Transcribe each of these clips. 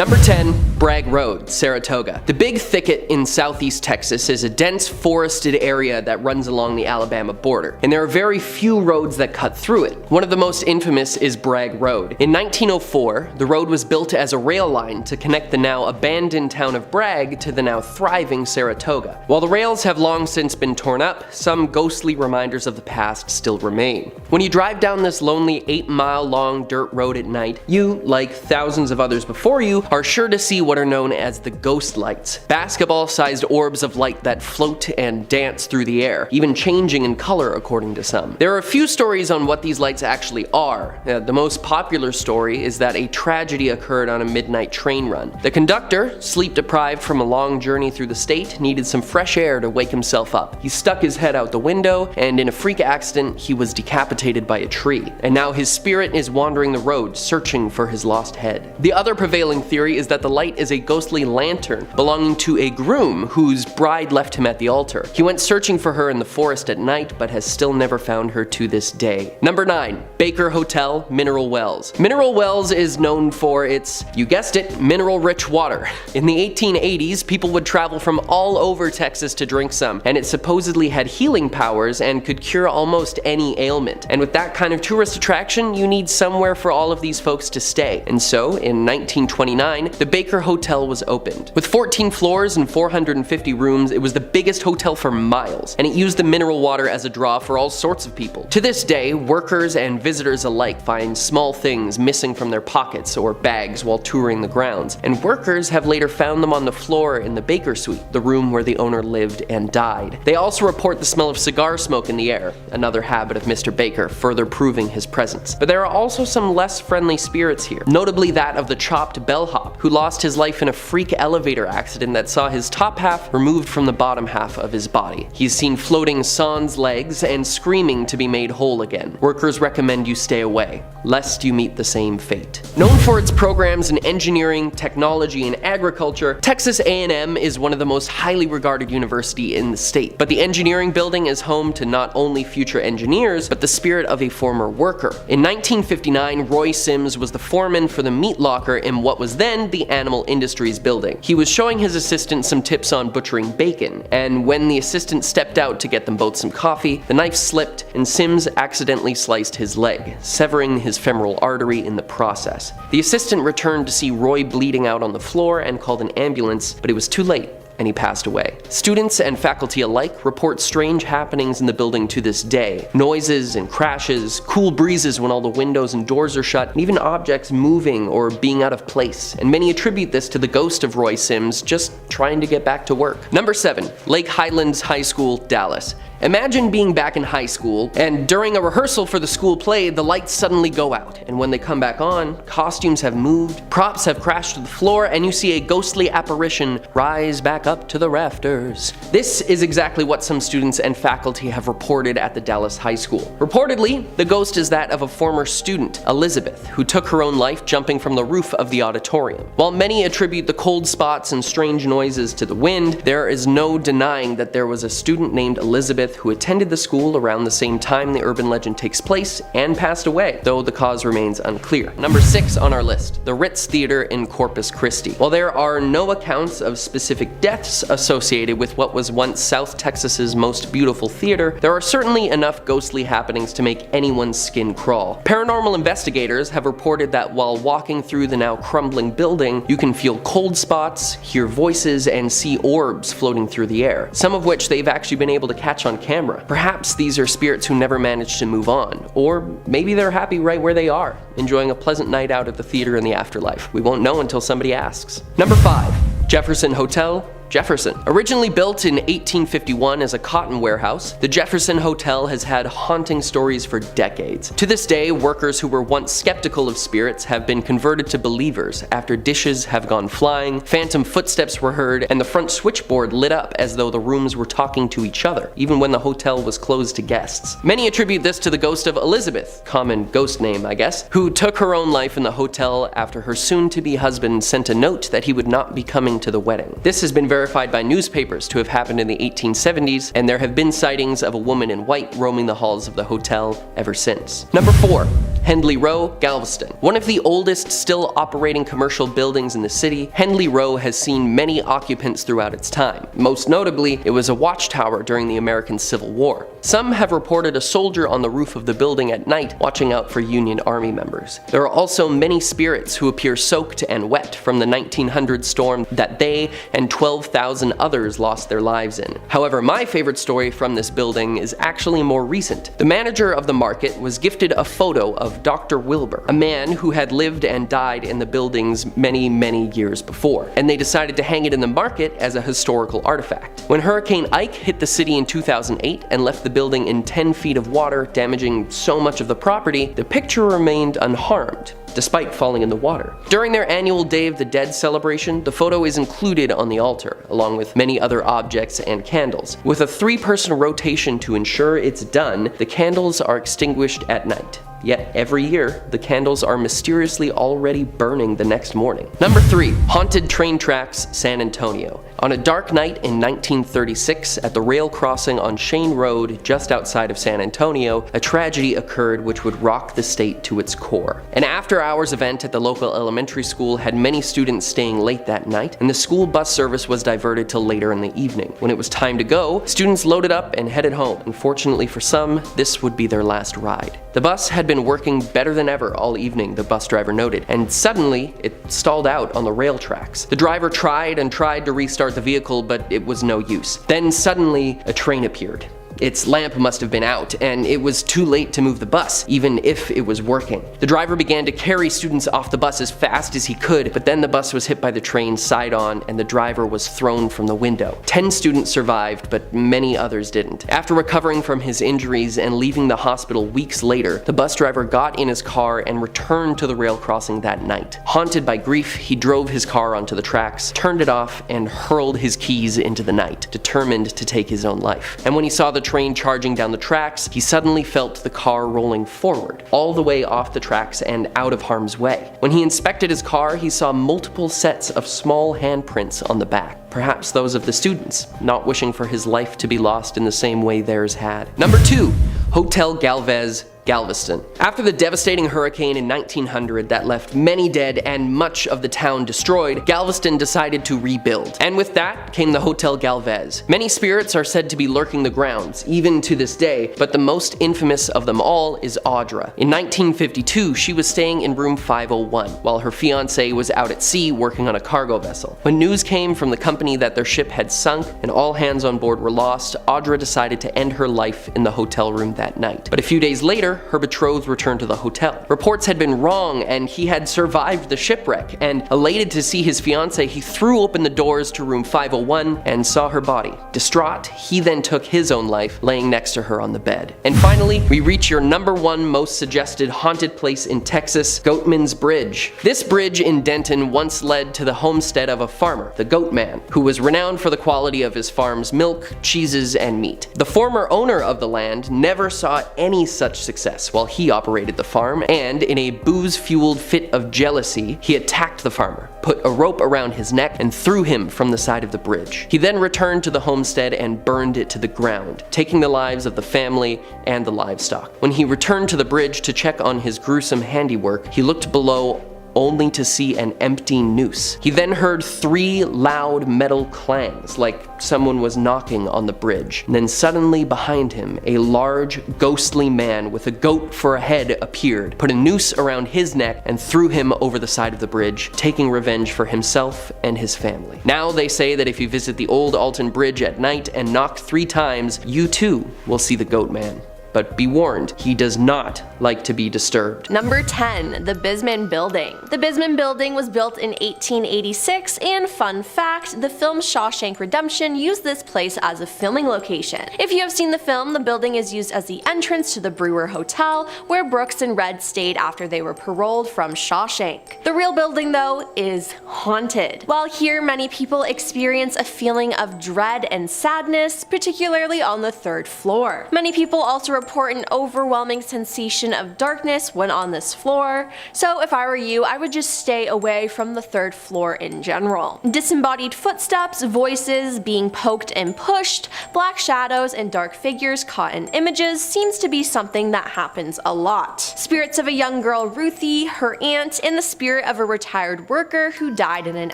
Number 10. Bragg Road, Saratoga. The Big Thicket in southeast Texas is a dense forested area that runs along the Alabama border, and there are very few roads that cut through it. One of the most infamous is Bragg Road. In 1904, the road was built as a rail line to connect the now abandoned town of Bragg to the now thriving Saratoga. While the rails have long since been torn up, some ghostly reminders of the past still remain. When you drive down this lonely 8-mile-long dirt road at night, you, like thousands of others before you, are sure to see what are known as the ghost lights. Basketball-sized orbs of light that float and dance through the air, even changing in color according to some. There are a few stories on what these lights actually are. The most popular story is that a tragedy occurred on a midnight train run. The conductor, sleep-deprived from a long journey through the state, needed some fresh air to wake himself up. He stuck his head out the window, and in a freak accident, he was decapitated by a tree. And now his spirit is wandering the road, searching for his lost head. The other prevailing theory is that the light is a ghostly lantern belonging to a groom whose bride left him at the altar. He went searching for her in the forest at night, but has still never found her to this day. Number 9. Baker Hotel, Mineral Wells. Mineral Wells is known for its, you guessed it, mineral-rich water. In the 1880s, people would travel from all over Texas to drink some, and it supposedly had healing powers and could cure almost any ailment. And with that kind of tourist attraction, you need somewhere for all of these folks to stay. And so, in 1929, the Baker Hotel was opened. With 14 floors and 450 rooms, it was the biggest hotel for miles, and it used the mineral water as a draw for all sorts of people. To this day, workers and visitors alike find small things missing from their pockets or bags while touring the grounds, and workers have later found them on the floor in the Baker Suite, the room where the owner lived and died. They also report the smell of cigar smoke in the air, another habit of Mr. Baker, further proving his presence. But there are also some less friendly spirits here, notably that of the chopped bellhop, who lost his life in a freak elevator accident that saw his top half removed from the bottom half of his body. He's seen floating sans legs and screaming to be made whole again. Workers recommend you stay away, lest you meet the same fate. Known for its programs in engineering, technology, and agriculture, Texas A&M is one of the most highly regarded universities in the state. But the engineering building is home to not only future engineers, but the spirit of a former worker. In 1959, Roy Sims was the foreman for the meat locker in what was then the Animal Industries building. He was showing his assistant some tips on butchering bacon, and when the assistant stepped out to get them both some coffee, the knife slipped and Sims accidentally sliced his leg, severing his femoral artery in the process. The assistant returned to see Roy bleeding out on the floor and called an ambulance, but it was too late, and he passed away. Students and faculty alike report strange happenings in the building to this day. Noises and crashes, cool breezes when all the windows and doors are shut, and even objects moving or being out of place. And many attribute this to the ghost of Roy Sims just trying to get back to work. Number 7. Lake Highlands High School, Dallas. Imagine being back in high school, and during a rehearsal for the school play, the lights suddenly go out, and when they come back on, costumes have moved, props have crashed to the floor, and you see a ghostly apparition rise back up to the rafters. This is exactly what some students and faculty have reported at the Dallas High School. Reportedly, the ghost is that of a former student, Elizabeth, who took her own life jumping from the roof of the auditorium. While many attribute the cold spots and strange noises to the wind, there is no denying that there was a student named Elizabeth who attended the school around the same time the urban legend takes place and passed away, though the cause remains unclear. Number 6 on our list, the Ritz Theater in Corpus Christi. While there are no accounts of specific deaths associated with what was once South Texas's most beautiful theater, there are certainly enough ghostly happenings to make anyone's skin crawl. Paranormal investigators have reported that while walking through the now crumbling building, you can feel cold spots, hear voices, and see orbs floating through the air, some of which they've actually been able to catch on camera. Perhaps these are spirits who never managed to move on, or maybe they're happy right where they are, enjoying a pleasant night out at the theater in the afterlife. We won't know until somebody asks. Number 5. Jefferson Hotel, Jefferson. Originally built in 1851 as a cotton warehouse, the Jefferson Hotel has had haunting stories for decades. To this day, workers who were once skeptical of spirits have been converted to believers after dishes have gone flying, phantom footsteps were heard, and the front switchboard lit up as though the rooms were talking to each other, even when the hotel was closed to guests. Many attribute this to the ghost of Elizabeth, common ghost name I guess, who took her own life in the hotel after her soon-to-be husband sent a note that he would not be coming to the wedding. This has been very verified by newspapers to have happened in the 1870s, and there have been sightings of a woman in white roaming the halls of the hotel ever since. Number 4. Hendley Row, Galveston. One of the oldest still operating commercial buildings in the city, Hendley Row has seen many occupants throughout its time. Most notably, it was a watchtower during the American Civil War. Some have reported a soldier on the roof of the building at night watching out for Union Army members. There are also many spirits who appear soaked and wet from the 1900 storm that they and 12,000 others lost their lives in. However, my favorite story from this building is actually more recent. The manager of the market was gifted a photo of Dr. Wilbur, a man who had lived and died in the buildings many years before, and they decided to hang it in the market as a historical artifact. When Hurricane Ike hit the city in 2008 and left the building in 10 feet of water, damaging so much of the property, the picture remained unharmed, despite falling in the water. During their annual Day of the Dead celebration, the photo is included on the altar, along with many other objects and candles. With a 3-person rotation to ensure it's done, the candles are extinguished at night. Yet every year, the candles are mysteriously already burning the next morning. Number 3. Haunted Train Tracks, San Antonio. On a dark night in 1936, at the rail crossing on Shane Road just outside of San Antonio, a tragedy occurred which would rock the state to its core. An after-hours event at the local elementary school had many students staying late that night, and the school bus service was diverted till later in the evening. When it was time to go, students loaded up and headed home. Unfortunately for some, this would be their last ride. The bus had been working better than ever all evening, the bus driver noted, and suddenly it stalled out on the rail tracks. The driver tried to restart the vehicle, but it was no use. Then suddenly a train appeared. Its lamp must have been out, and it was too late to move the bus, even if it was working. The driver began to carry students off the bus as fast as he could, but then the bus was hit by the train side on, and the driver was thrown from the window. 10 students survived, but many others didn't. After recovering from his injuries and leaving the hospital weeks later, the bus driver got in his car and returned to the rail crossing that night. Haunted by grief, he drove his car onto the tracks, turned it off, and hurled his keys into the night, determined to take his own life. And when he saw the train charging down the tracks, he suddenly felt the car rolling forward, all the way off the tracks and out of harm's way. When he inspected his car, he saw multiple sets of small handprints on the back, perhaps those of the students, not wishing for his life to be lost in the same way theirs had. Number 2. Hotel Galvez, Galveston. After the devastating hurricane in 1900 that left many dead and much of the town destroyed, Galveston decided to rebuild. And with that came the Hotel Galvez. Many spirits are said to be lurking the grounds, even to this day, but the most infamous of them all is Audra. In 1952, she was staying in room 501, while her fiancé was out at sea working on a cargo vessel. When news came from the company that their ship had sunk and all hands on board were lost, Audra decided to end her life in the hotel room that night. But a few days later, her betrothed returned to the hotel. Reports had been wrong and he had survived the shipwreck, and elated to see his fiancée, he threw open the doors to room 501 and saw her body. Distraught, he then took his own life, laying next to her on the bed. And finally, we reach your number 1 most suggested haunted place in Texas, Goatman's Bridge. This bridge in Denton once led to the homestead of a farmer, the Goat Man, who was renowned for the quality of his farm's milk, cheeses, and meat. The former owner of the land never saw any such success while he operated the farm, and in a booze-fueled fit of jealousy, he attacked the farmer, put a rope around his neck, and threw him from the side of the bridge. He then returned to the homestead and burned it to the ground, taking the lives of the family and the livestock. When he returned to the bridge to check on his gruesome handiwork, he looked below only to see an empty noose. He then heard 3 loud metal clangs, like someone was knocking on the bridge. And then suddenly behind him, a large, ghostly man with a goat for a head appeared, put a noose around his neck, and threw him over the side of the bridge, taking revenge for himself and his family. Now they say that if you visit the old Alton Bridge at night and knock 3 times, you too will see the Goat Man. But be warned, he does not like to be disturbed. Number 10. The Bisman Building. The Bisman Building was built in 1886, and fun fact, the film Shawshank Redemption used this place as a filming location. If you have seen the film, the building is used as the entrance to the Brewer Hotel, where Brooks and Red stayed after they were paroled from Shawshank. The real building, though, is haunted. While here many people experience a feeling of dread and sadness, particularly on the 3rd floor. Many people also report an overwhelming sensation of darkness when on this floor, so if I were you, I would just stay away from the 3rd floor in general. Disembodied footsteps, voices, being poked and pushed, black shadows, and dark figures caught in images seems to be something that happens a lot. Spirits of a young girl Ruthie, her aunt, and the spirit of a retired worker who died in an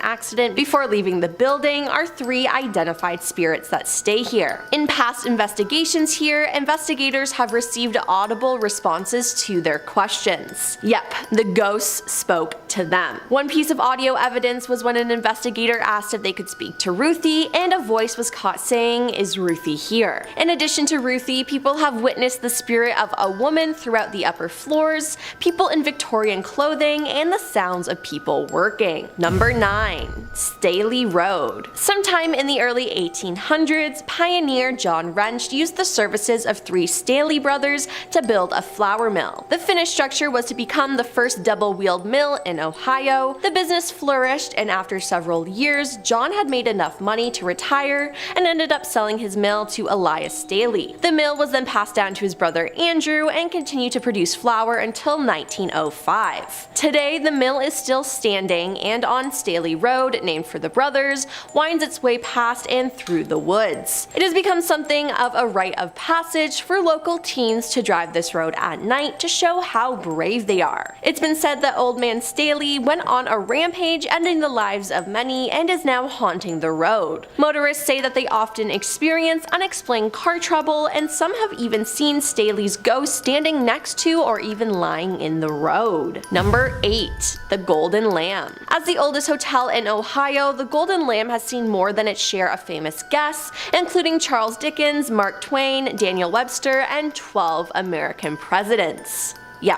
accident before leaving the building are 3 identified spirits that stay here. In past investigations here, investigators have received audible responses to their questions. Yep, the ghosts spoke to them. One piece of audio evidence was when an investigator asked if they could speak to Ruthie, and a voice was caught saying, "Is Ruthie here?" In addition to Ruthie, people have witnessed the spirit of a woman throughout the upper floors, people in Victorian clothing, and the sounds of people working. Number 9. Staley Road. Sometime in the early 1800s, pioneer John Wrench used the services of 3 Staley brothers to build a flour mill. The finished structure was to become the first double-wheeled mill in Ohio. The business flourished, and after several years, John had made enough money to retire and ended up selling his mill to Elias Staley. The mill was then passed down to his brother Andrew and continued to produce flour until 1905. Today, the mill is still standing, and on Staley Road, named for the brothers, winds its way past and through the woods. It has become something of a rite of passage for local teens to drive this road at night to show how brave they are. It's been said that Old Man Staley went on a rampage ending the lives of many and is now haunting the road. Motorists say that they often experience unexplained car trouble, and some have even seen Staley's ghost standing next to or even lying in the road. Number 8. The Golden Lamb. As the oldest hotel in Ohio, the Golden Lamb has seen more than its share of famous guests, including Charles Dickens, Mark Twain, Daniel Webster, and 12 American presidents. Yeah.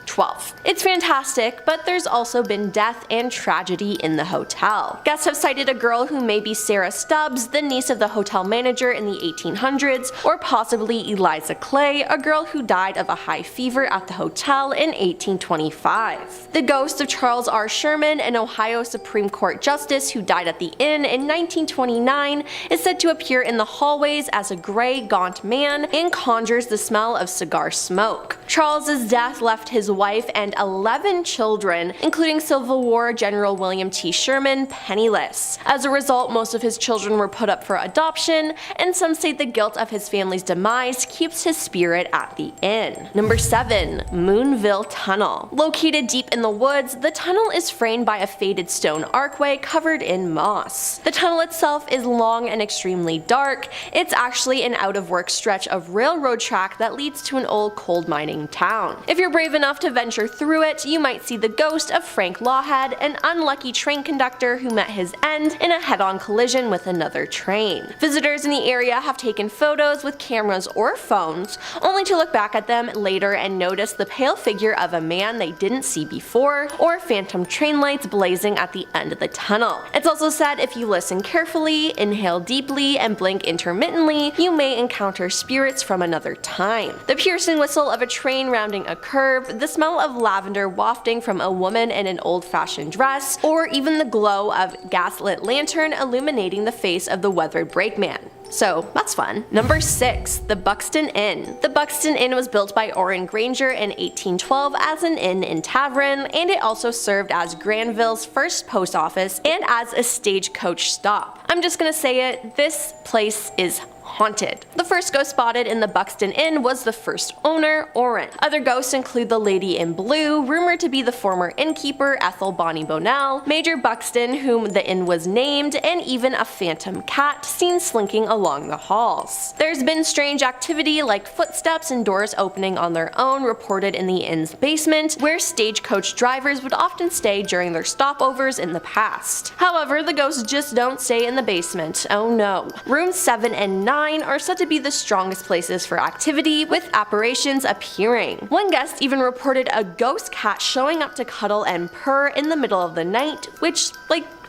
12. It's fantastic, but there's also been death and tragedy in the hotel. Guests have cited a girl who may be Sarah Stubbs, the niece of the hotel manager in the 1800s, or possibly Eliza Clay, a girl who died of a high fever at the hotel in 1825. The ghost of Charles R. Sherman, an Ohio Supreme Court justice who died at the inn in 1929, is said to appear in the hallways as a gray, gaunt man and conjures the smell of cigar smoke. Charles's death left his wife and 11 children, including Civil War General William T. Sherman, penniless. As a result, most of his children were put up for adoption, and some say the guilt of his family's demise keeps his spirit at the inn. Number 7. Moonville Tunnel. Located deep in the woods, the tunnel is framed by a faded stone archway covered in moss. The tunnel itself is long and extremely dark. It's actually an out-of-work stretch of railroad track that leads to an old coal mining town. If you're brave enough to venture through it, you might see the ghost of Frank Lawhead, an unlucky train conductor who met his end in a head-on collision with another train. Visitors in the area have taken photos with cameras or phones, only to look back at them later and notice the pale figure of a man they didn't see before, or phantom train lights blazing at the end of the tunnel. It's also said if you listen carefully, inhale deeply, and blink intermittently, you may encounter spirits from another time. The piercing whistle of a train rounding a curve, the smell of lavender wafting from a woman in an old-fashioned dress, or even the glow of gaslit lantern illuminating the face of the weathered brakeman. So that's fun. Number 6. The Buxton Inn. The Buxton Inn was built by Orrin Granger in 1812 as an inn and tavern, and it also served as Granville's first post office and as a stagecoach stop. I'm just gonna say it, this place is haunted. The first ghost spotted in the Buxton Inn was the first owner, Orrin. Other ghosts include the Lady in Blue, rumored to be the former innkeeper Ethel Bonnie Bonnell, Major Buxton, whom the inn was named, and even a phantom cat seen slinking along the halls. There's been strange activity like footsteps and doors opening on their own reported in the inn's basement, where stagecoach drivers would often stay during their stopovers in the past. However, the ghosts just don't stay in the basement. Oh no. Rooms 7 and 9 are said to be the strongest places for activity, with apparitions appearing. One guest even reported a ghost cat showing up to cuddle and purr in the middle of the night, which,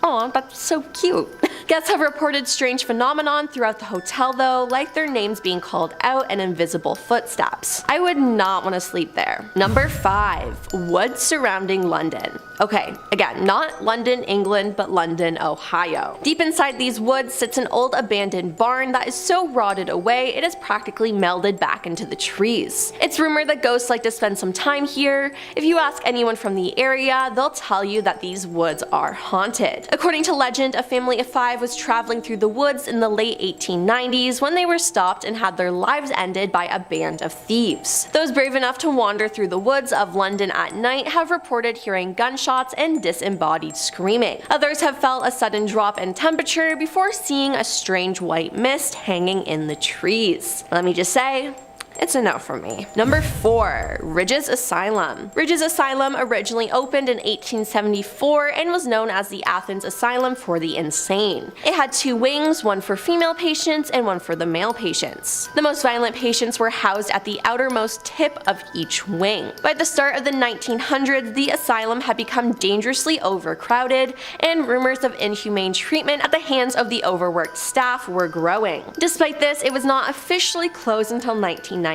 Aw, that's so cute. Guests have reported strange phenomenon throughout the hotel though, like their names being called out and invisible footsteps. I would not want to sleep there. Number 5. Woods surrounding London. Okay, again, not London, England, but London, Ohio. Deep inside these woods sits an old abandoned barn that is so rotted away it is practically melded back into the trees. It's rumored that ghosts like to spend some time here. If you ask anyone from the area, they'll tell you that these woods are haunted. According to legend, a family of 5 was traveling through the woods in the late 1890s when they were stopped and had their lives ended by a band of thieves. Those brave enough to wander through the woods of London at night have reported hearing gunshots and disembodied screaming. Others have felt a sudden drop in temperature before seeing a strange white mist hanging in the trees. Let me just say, it's a no for me. Number 4. Ridges Asylum. Ridges Asylum originally opened in 1874 and was known as the Athens Asylum for the Insane. It had 2 wings, one for female patients and one for the male patients. The most violent patients were housed at the outermost tip of each wing. By the start of the 1900s, the asylum had become dangerously overcrowded, and rumors of inhumane treatment at the hands of the overworked staff were growing. Despite this, it was not officially closed until 1993.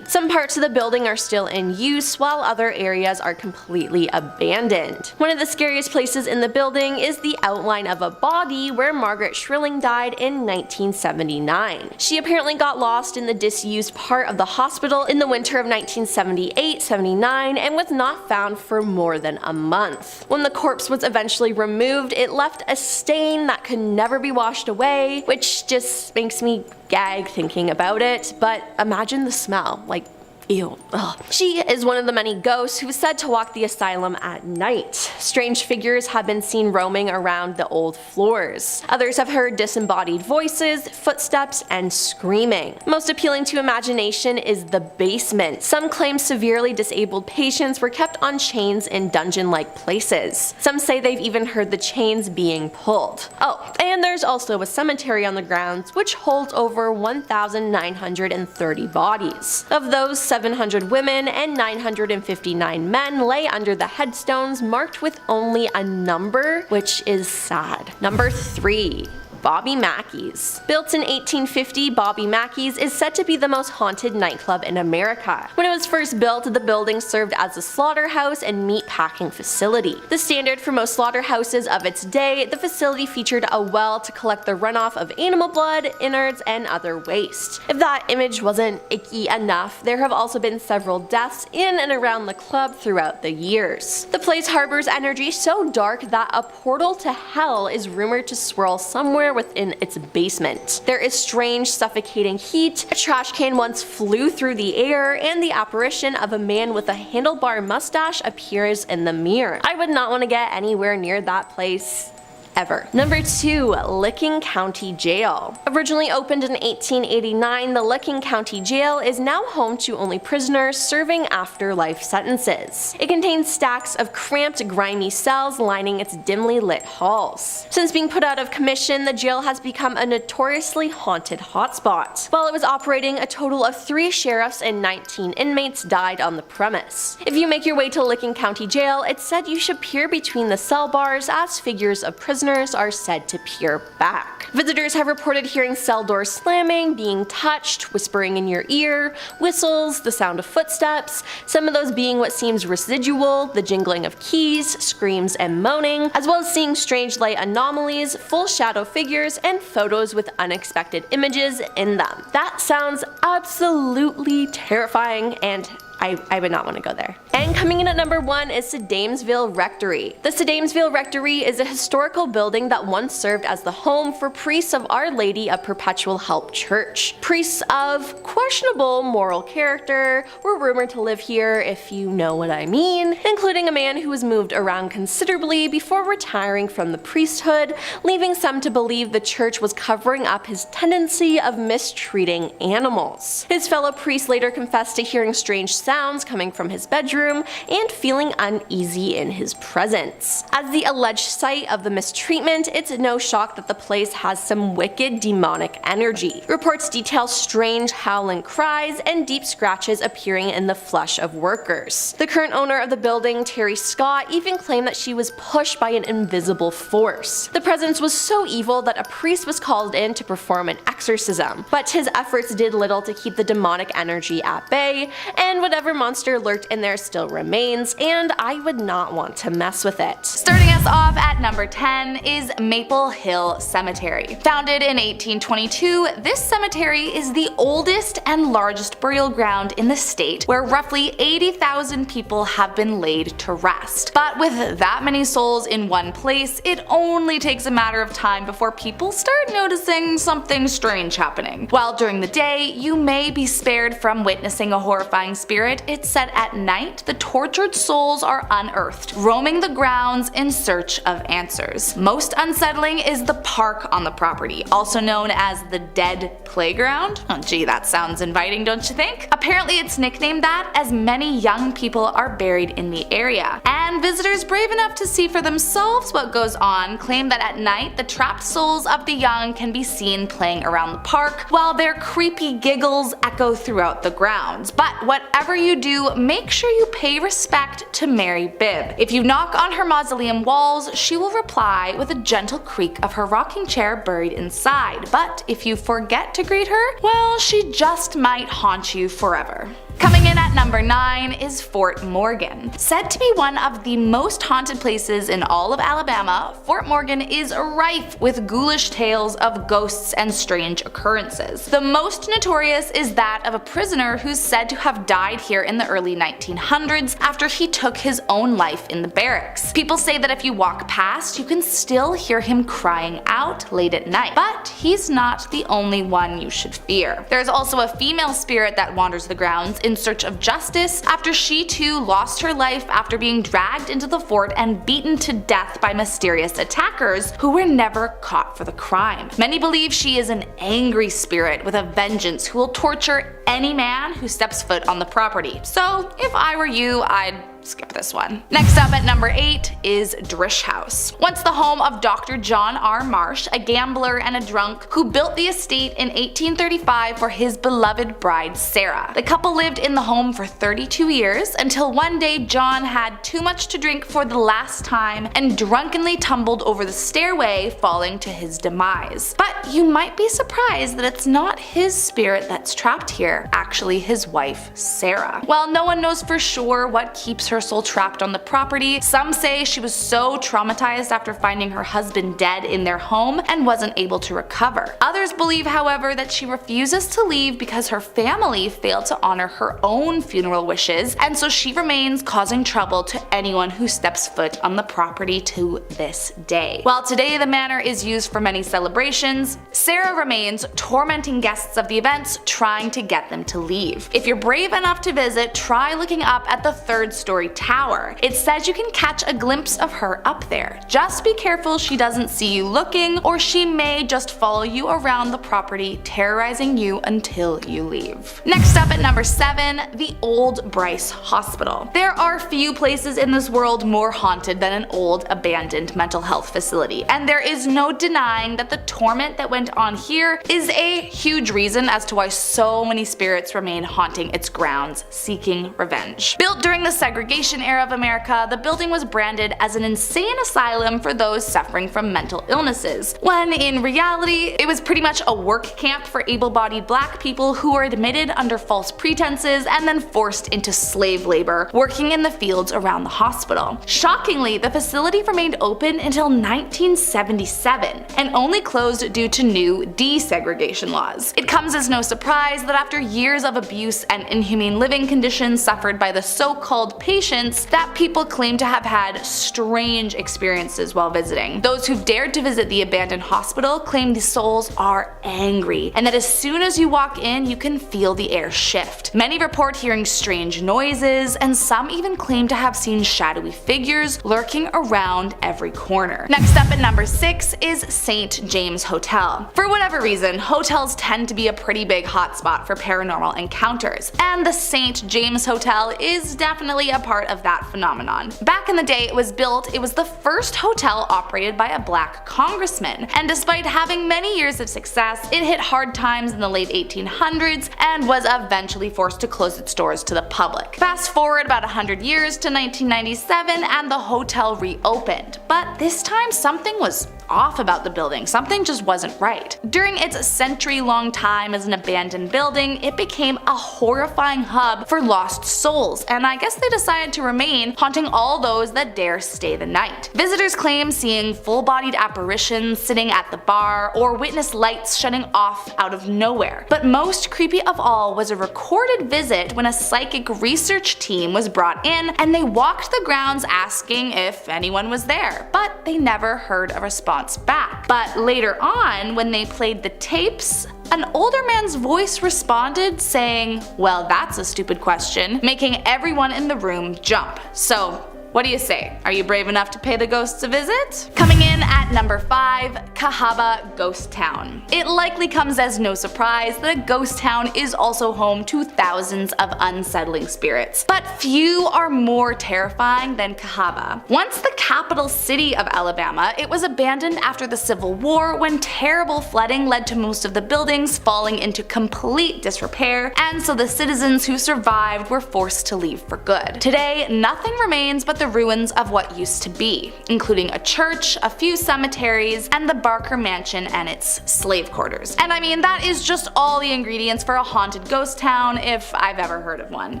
Some parts of the building are still in use, while other areas are completely abandoned. One of the scariest places in the building is the outline of a body where Margaret Shrilling died in 1979. She apparently got lost in the disused part of the hospital in the winter of 1978-79 and was not found for more than a month. When the corpse was eventually removed, it left a stain that could never be washed away, which just makes me gag thinking about it, but imagine the smell, like, ew. Ugh. She is one of the many ghosts who is said to walk the asylum at night. Strange figures have been seen roaming around the old floors. Others have heard disembodied voices, footsteps, and screaming. Most appealing to imagination is the basement. Some claim severely disabled patients were kept on chains in dungeon-like places. Some say they've even heard the chains being pulled. Oh, and there's also a cemetery on the grounds which holds over 1,930 bodies. Of those, 700 women and 959 men lay under the headstones marked with only a number, which is sad. Number 3. Bobby Mackey's. Built in 1850, Bobby Mackey's is said to be the most haunted nightclub in America. When it was first built, the building served as a slaughterhouse and meat packing facility. The standard for most slaughterhouses of its day, the facility featured a well to collect the runoff of animal blood, innards, and other waste. If that image wasn't icky enough, there have also been several deaths in and around the club throughout the years. The place harbors energy so dark that a portal to hell is rumored to swirl somewhere within its basement. There is strange, suffocating heat, a trash can once flew through the air, and the apparition of a man with a handlebar mustache appears in the mirror. I would not want to get anywhere near that place ever. Number 2. Licking County Jail. Originally opened in 1889, the Licking County Jail is now home to only prisoners serving afterlife sentences. It contains stacks of cramped, grimy cells lining its dimly lit halls. Since being put out of commission, the jail has become a notoriously haunted hotspot. While it was operating, a total of 3 sheriffs and 19 inmates died on the premise. If you make your way to Licking County Jail, it's said you should peer between the cell bars as figures of prisoners are said to peer back. Visitors have reported hearing cell doors slamming, being touched, whispering in your ear, whistles, the sound of footsteps, some of those being what seems residual, the jingling of keys, screams, and moaning, as well as seeing strange light anomalies, full shadow figures, and photos with unexpected images in them. That sounds absolutely terrifying, and I would not want to go there. And coming in at number 1 is Sedamsville Rectory. The Sedamsville Rectory is a historical building that once served as the home for priests of Our Lady of Perpetual Help Church. Priests of questionable moral character were rumored to live here, if you know what I mean, including a man who was moved around considerably before retiring from the priesthood, leaving some to believe the church was covering up his tendency of mistreating animals. His fellow priests later confessed to hearing strange sounds sounds coming from his bedroom and feeling uneasy in his presence. As the alleged site of the mistreatment, it's no shock that the place has some wicked demonic energy. Reports detail strange howling cries and deep scratches appearing in the flesh of workers. The current owner of the building, Terry Scott, even claimed that she was pushed by an invisible force. The presence was so evil that a priest was called in to perform an exorcism, but his efforts did little to keep the demonic energy at bay, and whatever monster lurked in there still remains, and I would not want to mess with it. Starting us off at number 10 is Maple Hill Cemetery. Founded in 1822, this cemetery is the oldest and largest burial ground in the state, where roughly 80,000 people have been laid to rest. But with that many souls in one place, it only takes a matter of time before people start noticing something strange happening. While during the day, you may be spared from witnessing a horrifying spirit, it's said at night the tortured souls are unearthed, roaming the grounds in search of answers. Most unsettling is the park on the property, also known as the Dead Playground. Oh gee, that sounds inviting, don't you think? Apparently it's nicknamed that as many young people are buried in the area, and visitors brave enough to see for themselves what goes on claim that at night the trapped souls of the young can be seen playing around the park, while their creepy giggles echo throughout the grounds. But whatever you do, make sure you pay respect to Mary Bibb. If you knock on her mausoleum walls, she will reply with a gentle creak of her rocking chair buried inside. But if you forget to greet her, well, she just might haunt you forever. Coming in at number 9 is Fort Morgan. Said to be one of the most haunted places in all of Alabama, Fort Morgan is rife with ghoulish tales of ghosts and strange occurrences. The most notorious is that of a prisoner who's said to have died here in the early 1900s after he took his own life in the barracks. People say that if you walk past, you can still hear him crying out late at night. But he's not the only one you should fear. There's also a female spirit that wanders the grounds in search of justice after she too lost her life after being dragged into the fort and beaten to death by mysterious attackers who were never caught for the crime. Many believe she is an angry spirit with a vengeance who will torture any man who steps foot on the property. So if I were you, I'd skip this one. Next up at number 8 is Drish House. Once the home of Dr. John R. Marsh, a gambler and a drunk who built the estate in 1835 for his beloved bride Sarah. The couple lived in the home for 32 years until one day John had too much to drink for the last time and drunkenly tumbled over the stairway, falling to his demise. But you might be surprised that it's not his spirit that's trapped here, actually his wife Sarah. While no one knows for sure what keeps her soul trapped on the property, some say she was so traumatized after finding her husband dead in their home and wasn't able to recover. Others believe, however, that she refuses to leave because her family failed to honor her own funeral wishes, and so she remains causing trouble to anyone who steps foot on the property to this day. While today the manor is used for many celebrations, Sarah remains tormenting guests of the events, trying to get them to leave. If you're brave enough to visit, try looking up at the 3rd-story tower. It says you can catch a glimpse of her up there. Just be careful she doesn't see you looking, or she may just follow you around the property, terrorizing you until you leave. Next up at number 7, the Old Bryce Hospital. There are few places in this world more haunted than an old abandoned mental health facility, and there is no denying that the torment that went on here is a huge reason as to why so many spirits remain haunting its grounds, seeking revenge. Built during the segregation era of America, the building was branded as an insane asylum for those suffering from mental illnesses, when in reality it was pretty much a work camp for able-bodied black people who were admitted under false pretenses and then forced into slave labor, working in the fields around the hospital. Shockingly, the facility remained open until 1977 and only closed due to new desegregation laws. It comes as no surprise that after years of abuse and inhumane living conditions suffered by the so-called patients patients that people claim to have had strange experiences while visiting. Those who've dared to visit the abandoned hospital claim the souls are angry, and that as soon as you walk in, you can feel the air shift. Many report hearing strange noises, and some even claim to have seen shadowy figures lurking around every corner. Next up at number 6 is St. James Hotel. For whatever reason, hotels tend to be a pretty big hotspot for paranormal encounters, and the St. James Hotel is definitely a part of that phenomenon. Back in the day it was the first hotel operated by a black congressman, and despite having many years of success, it hit hard times in the late 1800s and was eventually forced to close its doors to the public. Fast forward about 100 years to 1997 and the hotel reopened, but this time something was off about the building. Something just wasn't right. During its century-long time as an abandoned building, it became a horrifying hub for lost souls, and I guess they decided to remain, haunting all those that dare stay the night. Visitors claim seeing full-bodied apparitions sitting at the bar, or witness lights shutting off out of nowhere. But most creepy of all was a recorded visit when a psychic research team was brought in, and they walked the grounds asking if anyone was there, but they never heard a response back. But later on, when they played the tapes, an older man's voice responded saying, "Well, that's a stupid question," making everyone in the room jump. So, what do you say? Are you brave enough to pay the ghosts a visit? Coming in at number 5, Cahaba Ghost Town. It likely comes as no surprise that a ghost town is also home to thousands of unsettling spirits, but few are more terrifying than Cahaba. Once the capital city of Alabama, it was abandoned after the Civil War when terrible flooding led to most of the buildings falling into complete disrepair, and so the citizens who survived were forced to leave for good. Today, nothing remains but the ruins of what used to be, including a church, a few cemeteries, and the Barker Mansion and its slave quarters. And I mean, that is just all the ingredients for a haunted ghost town if I've ever heard of one.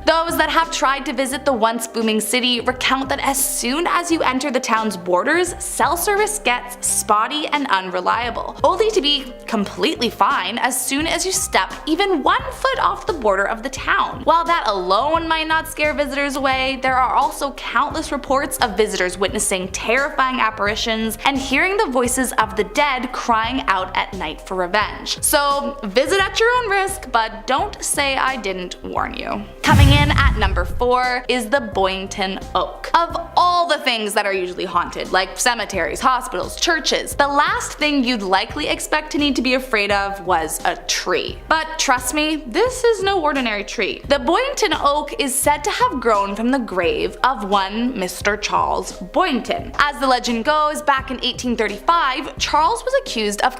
Those that have tried to visit the once booming city recount that as soon as you enter the town's borders, cell service gets spotty and unreliable, only to be completely fine as soon as you step even 1 foot off the border of the town. While that alone might not scare visitors away, there are also countless reports of visitors witnessing terrifying apparitions and hearing the voices of the dead crying out at night for revenge. So visit at your own risk, but don't say I didn't warn you. Coming in at number 4 is the Boynton Oak. Of all the things that are usually haunted, like cemeteries, hospitals, churches, the last thing you'd likely expect to need to be afraid of was a tree. But trust me, this is no ordinary tree. The Boynton Oak is said to have grown from the grave of one Mr. Charles Boynton. As the legend goes, back in 1835, Charles was accused of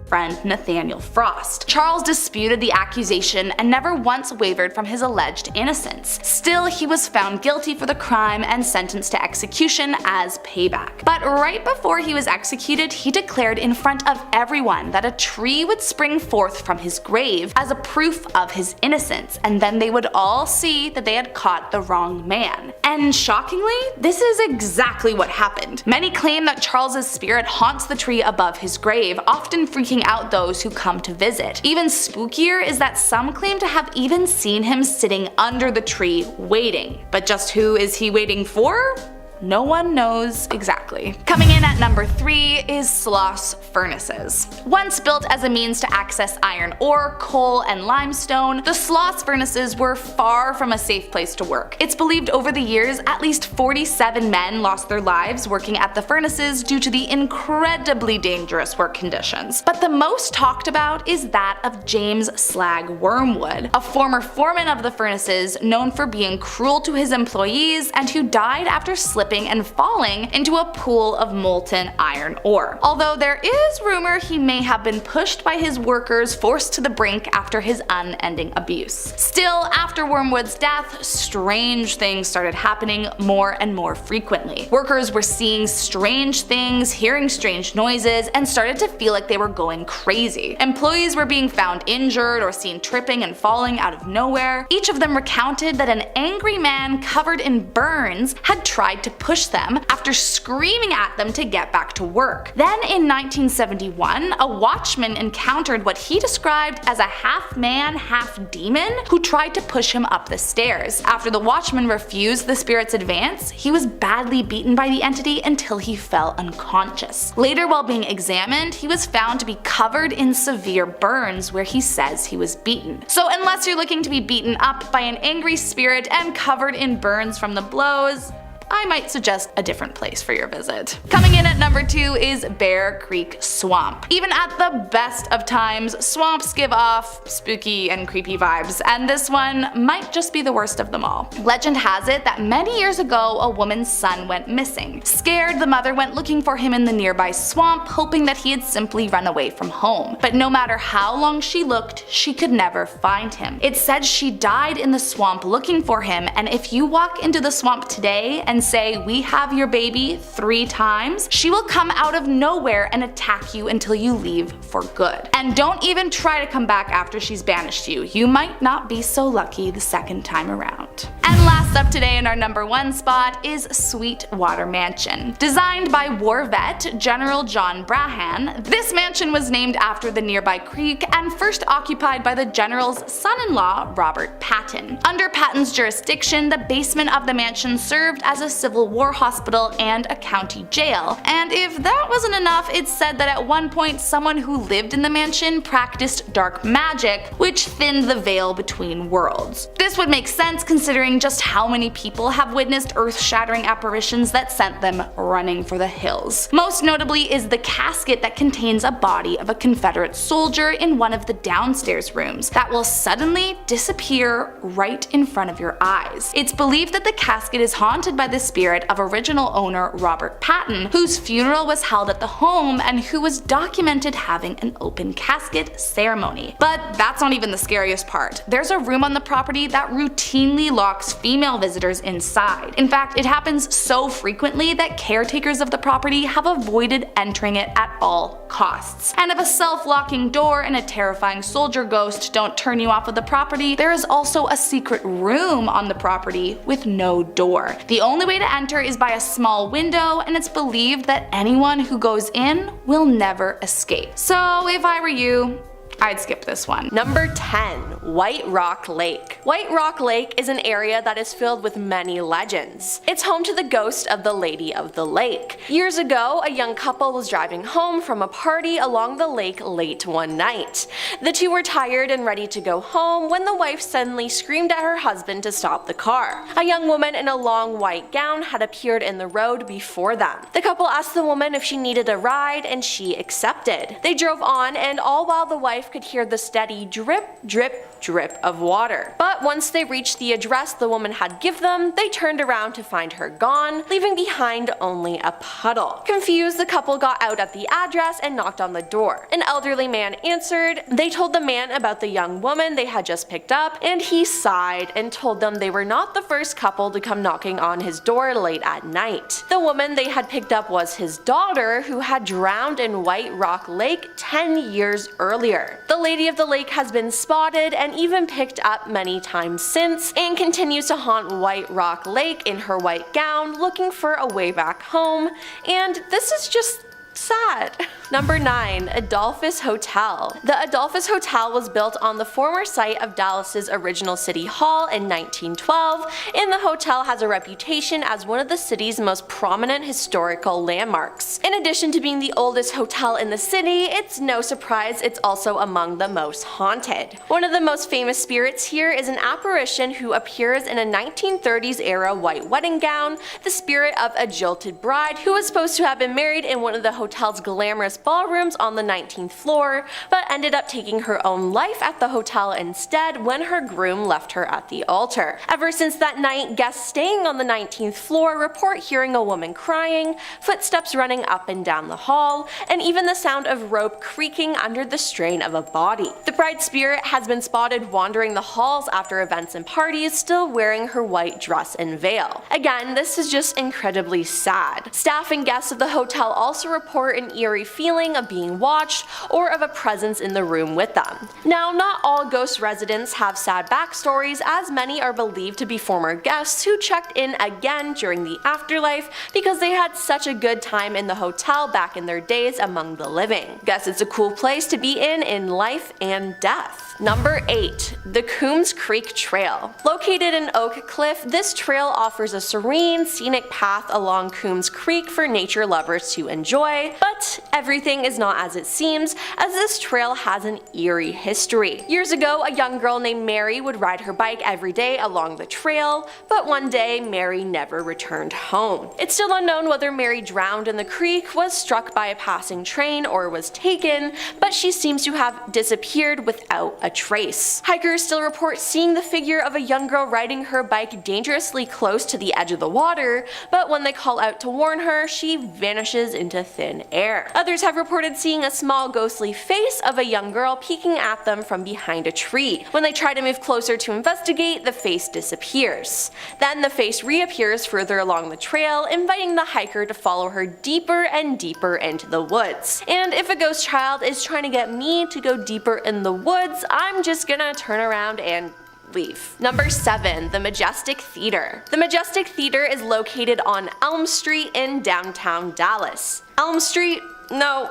friend Nathaniel Frost. Charles disputed the accusation and never once wavered from his alleged innocence. Still, he was found guilty for the crime and sentenced to execution as payback. But right before he was executed, he declared in front of everyone that a tree would spring forth from his grave as a proof of his innocence, and then they would all see that they had caught the wrong man. And shockingly, this is exactly what happened. Many claim that Charles's spirit haunts the tree above his grave, often freaking out those who come to visit. Even spookier is that some claim to have even seen him sitting under the tree waiting. But just who is he waiting for? No one knows exactly. Coming in at number 3 is Sloss Furnaces. Once built as a means to access iron ore, coal, and limestone, the Sloss Furnaces were far from a safe place to work. It's believed over the years at least 47 men lost their lives working at the furnaces due to the incredibly dangerous work conditions. But the most talked about is that of James Slag Wormwood, a former foreman of the furnaces known for being cruel to his employees and who died after slipping and falling into a pool of molten iron ore. Although there is rumor he may have been pushed by his workers, forced to the brink after his unending abuse. Still, after Wormwood's death, strange things started happening more and more frequently. Workers were seeing strange things, hearing strange noises, and started to feel like they were going crazy. Employees were being found injured or seen tripping and falling out of nowhere. Each of them recounted that an angry man covered in burns had tried to push them after screaming at them to get back to work. Then in 1971, a watchman encountered what he described as a half-man, half-demon who tried to push him up the stairs. After the watchman refused the spirit's advance, he was badly beaten by the entity until he fell unconscious. Later, while being examined, he was found to be covered in severe burns where he says he was beaten. So unless you're looking to be beaten up by an angry spirit and covered in burns from the blows, I might suggest a different place for your visit. Coming in at number 2 is Bear Creek Swamp. Even at the best of times, swamps give off spooky and creepy vibes, and this one might just be the worst of them all. Legend has it that many years ago, a woman's son went missing. Scared, the mother went looking for him in the nearby swamp, hoping that he had simply run away from home. But no matter how long she looked, she could never find him. It said she died in the swamp looking for him, and if you walk into the swamp today and say, "We have your baby," 3 times, she will come out of nowhere and attack you until you leave for good. And don't even try to come back after she's banished you. You might not be so lucky the second time around. And last up today in our number 1 spot is Sweetwater Mansion. Designed by war vet General John Brahan, this mansion was named after the nearby creek and first occupied by the general's son-in-law, Robert Patton. Under Patton's jurisdiction, the basement of the mansion served as a Civil War hospital and a county jail. And if that wasn't enough, it's said that at one point someone who lived in the mansion practiced dark magic, which thinned the veil between worlds. This would make sense considering just how many people have witnessed earth-shattering apparitions that sent them running for the hills. Most notably is the casket that contains a body of a Confederate soldier in one of the downstairs rooms that will suddenly disappear right in front of your eyes. It's believed that the casket is haunted by the spirit of original owner Robert Patton, whose funeral was held at the home and who was documented having an open casket ceremony. But that's not even the scariest part. There's a room on the property that routinely locks female visitors inside. In fact, it happens so frequently that caretakers of the property have avoided entering it at all costs. And if a self-locking door and a terrifying soldier ghost don't turn you off of the property, there is also a secret room on the property with no door. The only way to enter is by a small window, and it's believed that anyone who goes in will never escape. So if I were you, I'd skip this one. Number 10. White Rock Lake. White Rock Lake is an area that is filled with many legends. It's home to the ghost of the Lady of the Lake. Years ago, a young couple was driving home from a party along the lake late one night. The two were tired and ready to go home when the wife suddenly screamed at her husband to stop the car. A young woman in a long white gown had appeared in the road before them. The couple asked the woman if she needed a ride, and she accepted. They drove on, and all while the wife could hear the steady drip, drip, drip of water. But once they reached the address the woman had given them, they turned around to find her gone, leaving behind only a puddle. Confused, the couple got out at the address and knocked on the door. An elderly man answered. They told the man about the young woman they had just picked up, and he sighed and told them they were not the first couple to come knocking on his door late at night. The woman they had picked up was his daughter, who had drowned in White Rock Lake 10 years earlier. The Lady of the Lake has been spotted and even picked up many times since, and continues to haunt White Rock Lake in her white gown, looking for a way back home, and this is just sad. Number 9. Adolphus Hotel. The Adolphus Hotel was built on the former site of Dallas's original city hall in 1912, and the hotel has a reputation as one of the city's most prominent historical landmarks. In addition to being the oldest hotel in the city, it's no surprise it's also among the most haunted. One of the most famous spirits here is an apparition who appears in a 1930s era white wedding gown, the spirit of a jilted bride who was supposed to have been married in one of the hotel's glamorous ballrooms on the 19th floor, but ended up taking her own life at the hotel instead when her groom left her at the altar. Ever since that night, guests staying on the 19th floor report hearing a woman crying, footsteps running up and down the hall, and even the sound of rope creaking under the strain of a body. The bride spirit has been spotted wandering the halls after events and parties, still wearing her white dress and veil. Again, this is just incredibly sad. Staff and guests of the hotel also report report an eerie feeling of being watched or of a presence in the room with them. Now, not all ghost residents have sad backstories, as many are believed to be former guests who checked in again during the afterlife because they had such a good time in the hotel back in their days among the living. Guess it's a cool place to be in life and death. Number 8. The Coombs Creek Trail. Located in Oak Cliff, this trail offers a serene, scenic path along Coombs Creek for nature lovers to enjoy, but everything is not as it seems, as this trail has an eerie history. Years ago, a young girl named Mary would ride her bike every day along the trail, but one day Mary never returned home. It's still unknown whether Mary drowned in the creek, was struck by a passing train, or was taken, but she seems to have disappeared without a trace. Hikers still report seeing the figure of a young girl riding her bike dangerously close to the edge of the water, but when they call out to warn her, she vanishes into thin air. Others have reported seeing a small ghostly face of a young girl peeking at them from behind a tree. When they try to move closer to investigate, the face disappears. Then the face reappears further along the trail, inviting the hiker to follow her deeper and deeper into the woods. And if a ghost child is trying to get me to go deeper in the woods, I'm just gonna turn around and leave. Number 7. The Majestic Theater. The Majestic Theater is located on Elm Street in downtown Dallas. Elm Street? No,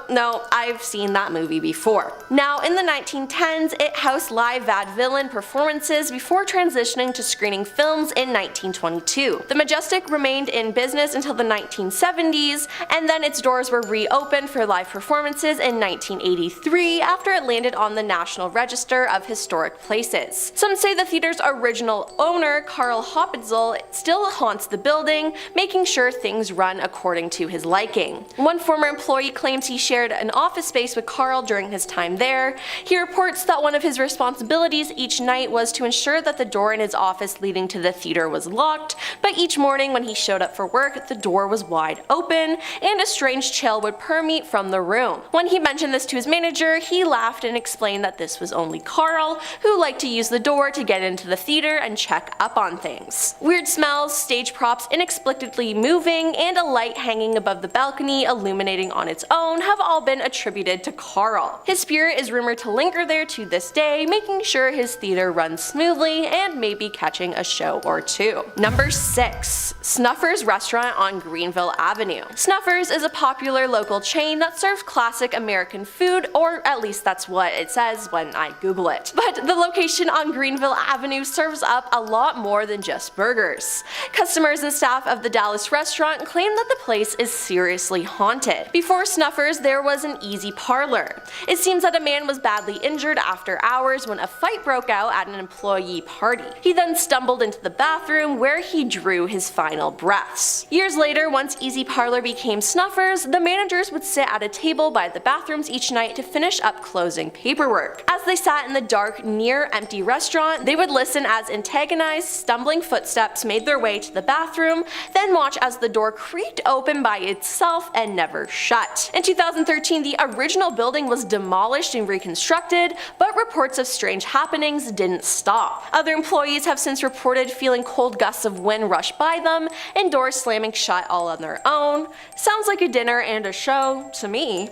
I've seen that movie before. Now, in the 1910s, it housed live vaudevillian performances before transitioning to screening films in 1922. The Majestic remained in business until the 1970s, and then its doors were reopened for live performances in 1983 after it landed on the National Register of Historic Places. Some say the theater's original owner, Carl Hopitzel, still haunts the building, making sure things run according to his liking. One former employee claims he shared an office space with Carl during his time there. He reports that one of his responsibilities each night was to ensure that the door in his office leading to the theater was locked, but each morning when he showed up for work, the door was wide open, and a strange chill would permeate from the room. When he mentioned this to his manager, he laughed and explained that this was only Carl, who liked to use the door to get into the theater and check up on things. Weird smells, stage props inexplicably moving, and a light hanging above the balcony illuminating on its own have all been attributed to Carl. His spirit is rumored to linger there to this day, making sure his theater runs smoothly and maybe catching a show or two. Number 6. Snuffers Restaurant on Greenville Avenue. Snuffers is a popular local chain that serves classic American food, or at least that's what it says when I Google it. But the location on Greenville Avenue serves up a lot more than just burgers. Customers and staff of the Dallas restaurant claim that the place is seriously haunted. Before Snuffers, there was an Easy Parlor. It seems that a man was badly injured after hours when a fight broke out at an employee party. He then stumbled into the bathroom where he drew his final breaths. Years later, once Easy Parlor became Snuffers, the managers would sit at a table by the bathrooms each night to finish up closing paperwork. As they sat in the dark, near empty restaurant, they would listen as antagonized, stumbling footsteps made their way to the bathroom, then watch as the door creaked open by itself and never shut. In 2013, the original building was demolished and reconstructed, but reports of strange happenings didn't stop. Other employees have since reported feeling cold gusts of wind rush by them and doors slamming shut all on their own. Sounds like a dinner and a show to me.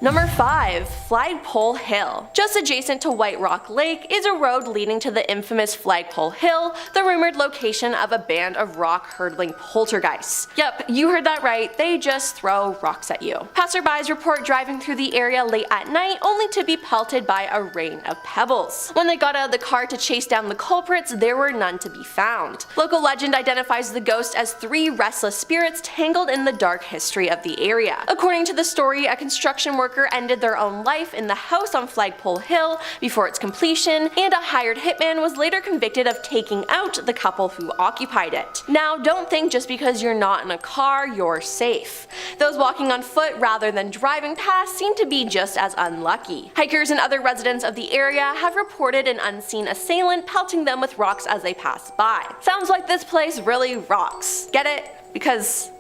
Number 5. Flagpole Hill. Just adjacent to White Rock Lake is a road leading to the infamous Flagpole Hill, the rumored location of a band of rock-hurdling poltergeists. Yep, you heard that right, they just throw rocks at you. Passerbys report driving through the area late at night only to be pelted by a rain of pebbles. When they got out of the car to chase down the culprits, there were none to be found. Local legend identifies the ghost as 3 restless spirits tangled in the dark history of the area. According to the story, a construction worker ended their own life in the house on Flagpole Hill before its completion, and a hired hitman was later convicted of taking out the couple who occupied it. Now, don't think just because you're not in a car, you're safe. Those walking on foot rather than driving past seem to be just as unlucky. Hikers and other residents of the area have reported an unseen assailant pelting them with rocks as they pass by. Sounds like this place really rocks. Get it? Because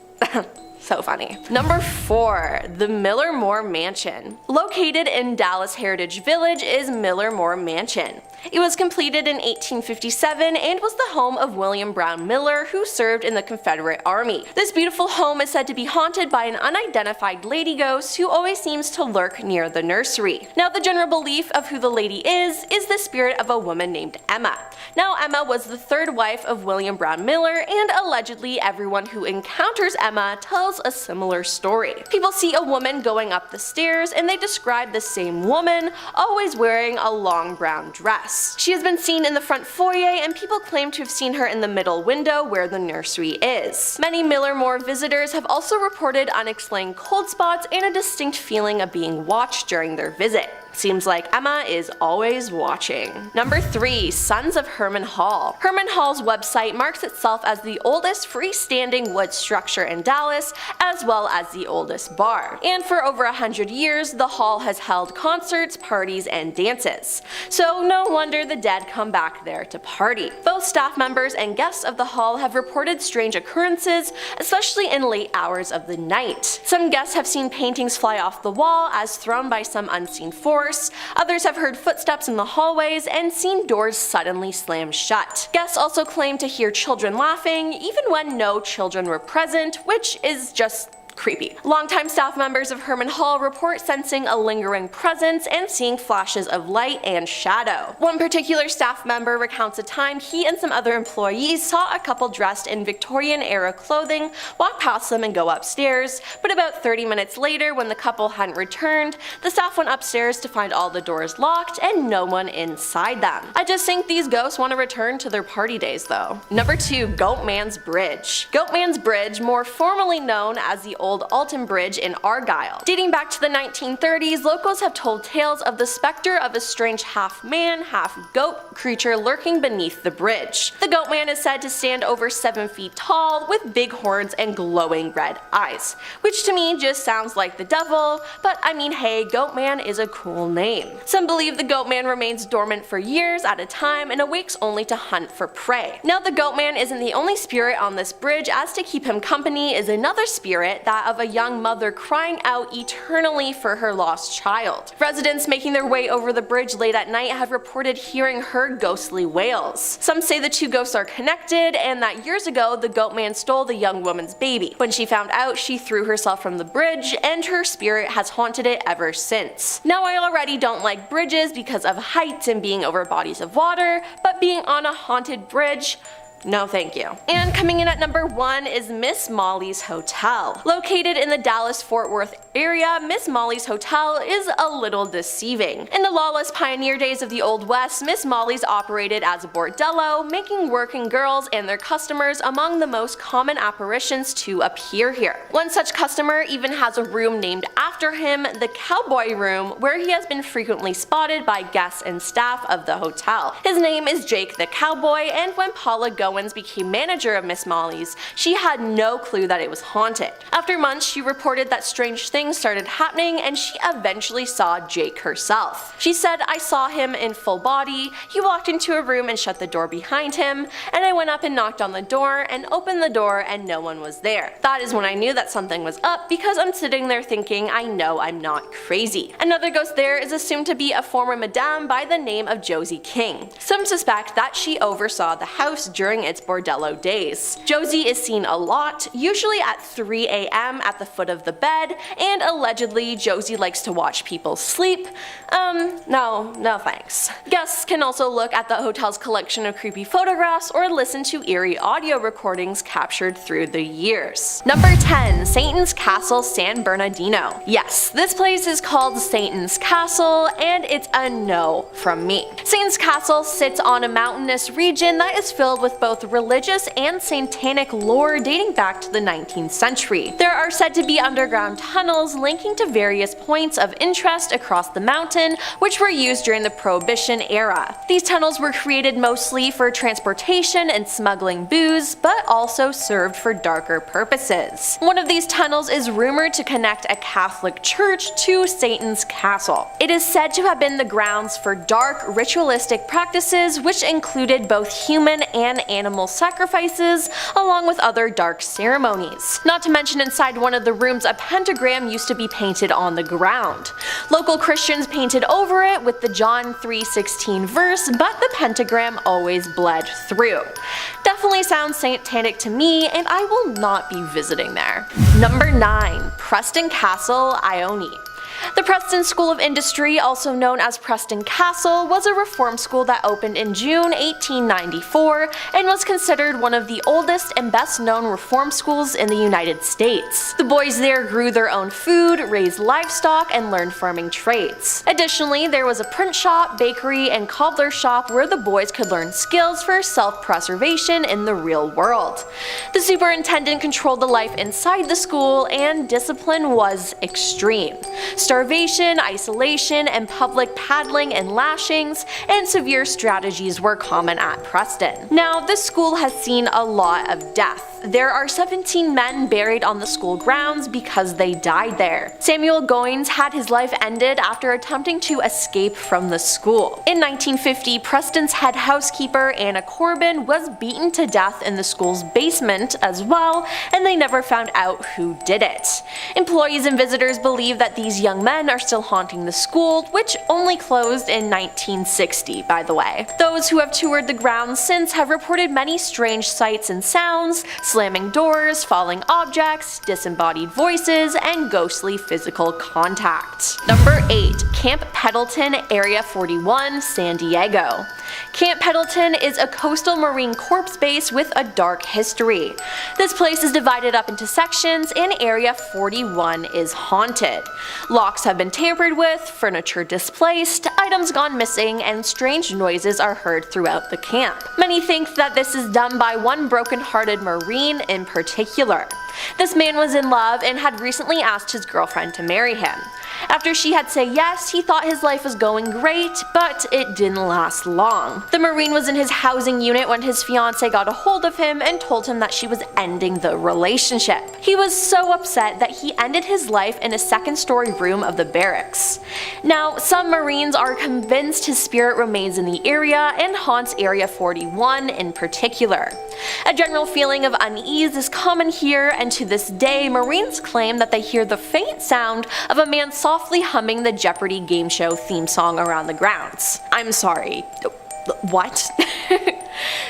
So funny. Number 4. The Millermore Mansion. Located in Dallas Heritage Village is Millermore Mansion. It was completed in 1857 and was the home of William Brown Miller, who served in the Confederate Army. This beautiful home is said to be haunted by an unidentified lady ghost who always seems to lurk near the nursery. Now, the general belief of who the lady is the spirit of a woman named Emma. Now, Emma was the 3rd wife of William Brown Miller, and allegedly everyone who encounters Emma tells a similar story. People see a woman going up the stairs, and they describe the same woman, always wearing a long brown dress. She has been seen in the front foyer, and people claim to have seen her in the middle window where the nursery is. Many Millermore visitors have also reported unexplained cold spots and a distinct feeling of being watched during their visit. Seems like Emma is always watching. Number 3. Sons of Herman Hall. Herman Hall's website marks itself as the oldest freestanding wood structure in Dallas, as well as the oldest bar. And for over 100 years, the hall has held concerts, parties, and dances. So no wonder the dead come back there to party. Both staff members and guests of the hall have reported strange occurrences, especially in late hours of the night. Some guests have seen paintings fly off the wall as thrown by some unseen force. Others have heard footsteps in the hallways and seen doors suddenly slam shut. Guests also claim to hear children laughing, even when no children were present, which is just creepy. Longtime staff members of Herman Hall report sensing a lingering presence and seeing flashes of light and shadow. One particular staff member recounts a time he and some other employees saw a couple dressed in Victorian-era clothing walk past them and go upstairs, but about 30 minutes later, when the couple hadn't returned, the staff went upstairs to find all the doors locked and no one inside them. I just think these ghosts want to return to their party days though. Number 2. Goatman's Bridge. Goatman's Bridge, more formally known as the Old Alton Bridge in Argyle. Dating back to the 1930s, locals have told tales of the specter of a strange half-man, half-goat creature lurking beneath the bridge. The Goatman is said to stand over 7 feet tall with big horns and glowing red eyes, which to me just sounds like the devil, but I mean, hey, Goatman is a cool name. Some believe the Goatman remains dormant for years at a time and awakes only to hunt for prey. Now, the Goatman isn't the only spirit on this bridge, as to keep him company is another spirit, that of a young mother crying out eternally for her lost child. Residents making their way over the bridge late at night have reported hearing her ghostly wails. Some say the two ghosts are connected, and that years ago the Goatman stole the young woman's baby. When she found out, she threw herself from the bridge, and her spirit has haunted it ever since. Now, I already don't like bridges because of heights and being over bodies of water, but being on a haunted bridge, no thank you. And coming in at number 1 is Miss Molly's Hotel. Located in the Dallas-Fort Worth area, Miss Molly's Hotel is a little deceiving. In the lawless pioneer days of the Old West, Miss Molly's operated as a bordello, making working girls and their customers among the most common apparitions to appear here. One such customer even has a room named after him, the Cowboy Room, where he has been frequently spotted by guests and staff of the hotel. His name is Jake the Cowboy, and when Paula Goins became manager of Miss Molly's, she had no clue that it was haunted. After months, she reported that strange things started happening, and she eventually saw Jake herself. She said, "I saw him in full body. He walked into a room and shut the door behind him, and I went up and knocked on the door and opened the door and no one was there. That is when I knew that something was up, because I'm sitting there thinking, I know I'm not crazy." Another ghost there is assumed to be a former madame by the name of Josie King. Some suspect that she oversaw the house during its bordello days. Josie is seen a lot, usually at 3 a.m. at the foot of the bed, and allegedly Josie likes to watch people sleep. No thanks. Guests can also look at the hotel's collection of creepy photographs or listen to eerie audio recordings captured through the years. Number 10. Satan's Castle, San Bernardino. Yes, this place is called Satan's Castle, and it's a no from me. Satan's Castle sits on a mountainous region that is filled with both religious and satanic lore dating back to the 19th century. There are said to be underground tunnels tunnels linking to various points of interest across the mountain, which were used during the Prohibition era. These tunnels were created mostly for transportation and smuggling booze, but also served for darker purposes. One of these tunnels is rumored to connect a Catholic church to Satan's castle. It is said to have been the grounds for dark, ritualistic practices which included both human and animal sacrifices, along with other dark ceremonies. Not to mention, inside one of the rooms a pentagram used to be painted on the ground. Local Christians painted over it with the John 3:16 verse, but the pentagram always bled through. Definitely sounds satanic to me, and I will not be visiting there. Number 9. Preston Castle, Ione. The Preston School of Industry, also known as Preston Castle, was a reform school that opened in June 1894 and was considered one of the oldest and best known reform schools in the United States. The boys there grew their own food, raised livestock, and learned farming trades. Additionally, there was a print shop, bakery, and cobbler shop where the boys could learn skills for self-preservation in the real world. The superintendent controlled the life inside the school, and discipline was extreme. Starvation, isolation, and public paddling and lashings, and severe strategies were common at Preston. Now, this school has seen a lot of death. There are 17 men buried on the school grounds because they died there. Samuel Goins had his life ended after attempting to escape from the school. In 1950, Preston's head housekeeper, Anna Corbin, was beaten to death in the school's basement as well, and they never found out who did it. Employees and visitors believe that these young men are still haunting the school, which only closed in 1960, by the way. Those who have toured the grounds since have reported many strange sights and sounds, slamming doors, falling objects, disembodied voices, and ghostly physical contact. Number 8. Camp Pendleton, Area 41, San Diego. Camp Pendleton is a coastal Marine Corps base with a dark history. This place is divided up into sections, and Area 41 is haunted. Locks have been tampered with, furniture displaced, items gone missing, and strange noises are heard throughout the camp. Many think that this is done by one broken-hearted Marine in particular. This man was in love and had recently asked his girlfriend to marry him. After she had said yes, he thought his life was going great, but it didn't last long. The Marine was in his housing unit when his fiancée got a hold of him and told him that she was ending the relationship. He was so upset that he ended his life in a second-story room of the barracks. Now, some Marines are convinced his spirit remains in the area and haunts Area 41 in particular. A general feeling of unease is common here, and to this day, Marines claim that they hear the faint sound of a man softly humming the Jeopardy game show theme song around the grounds. I'm sorry. What?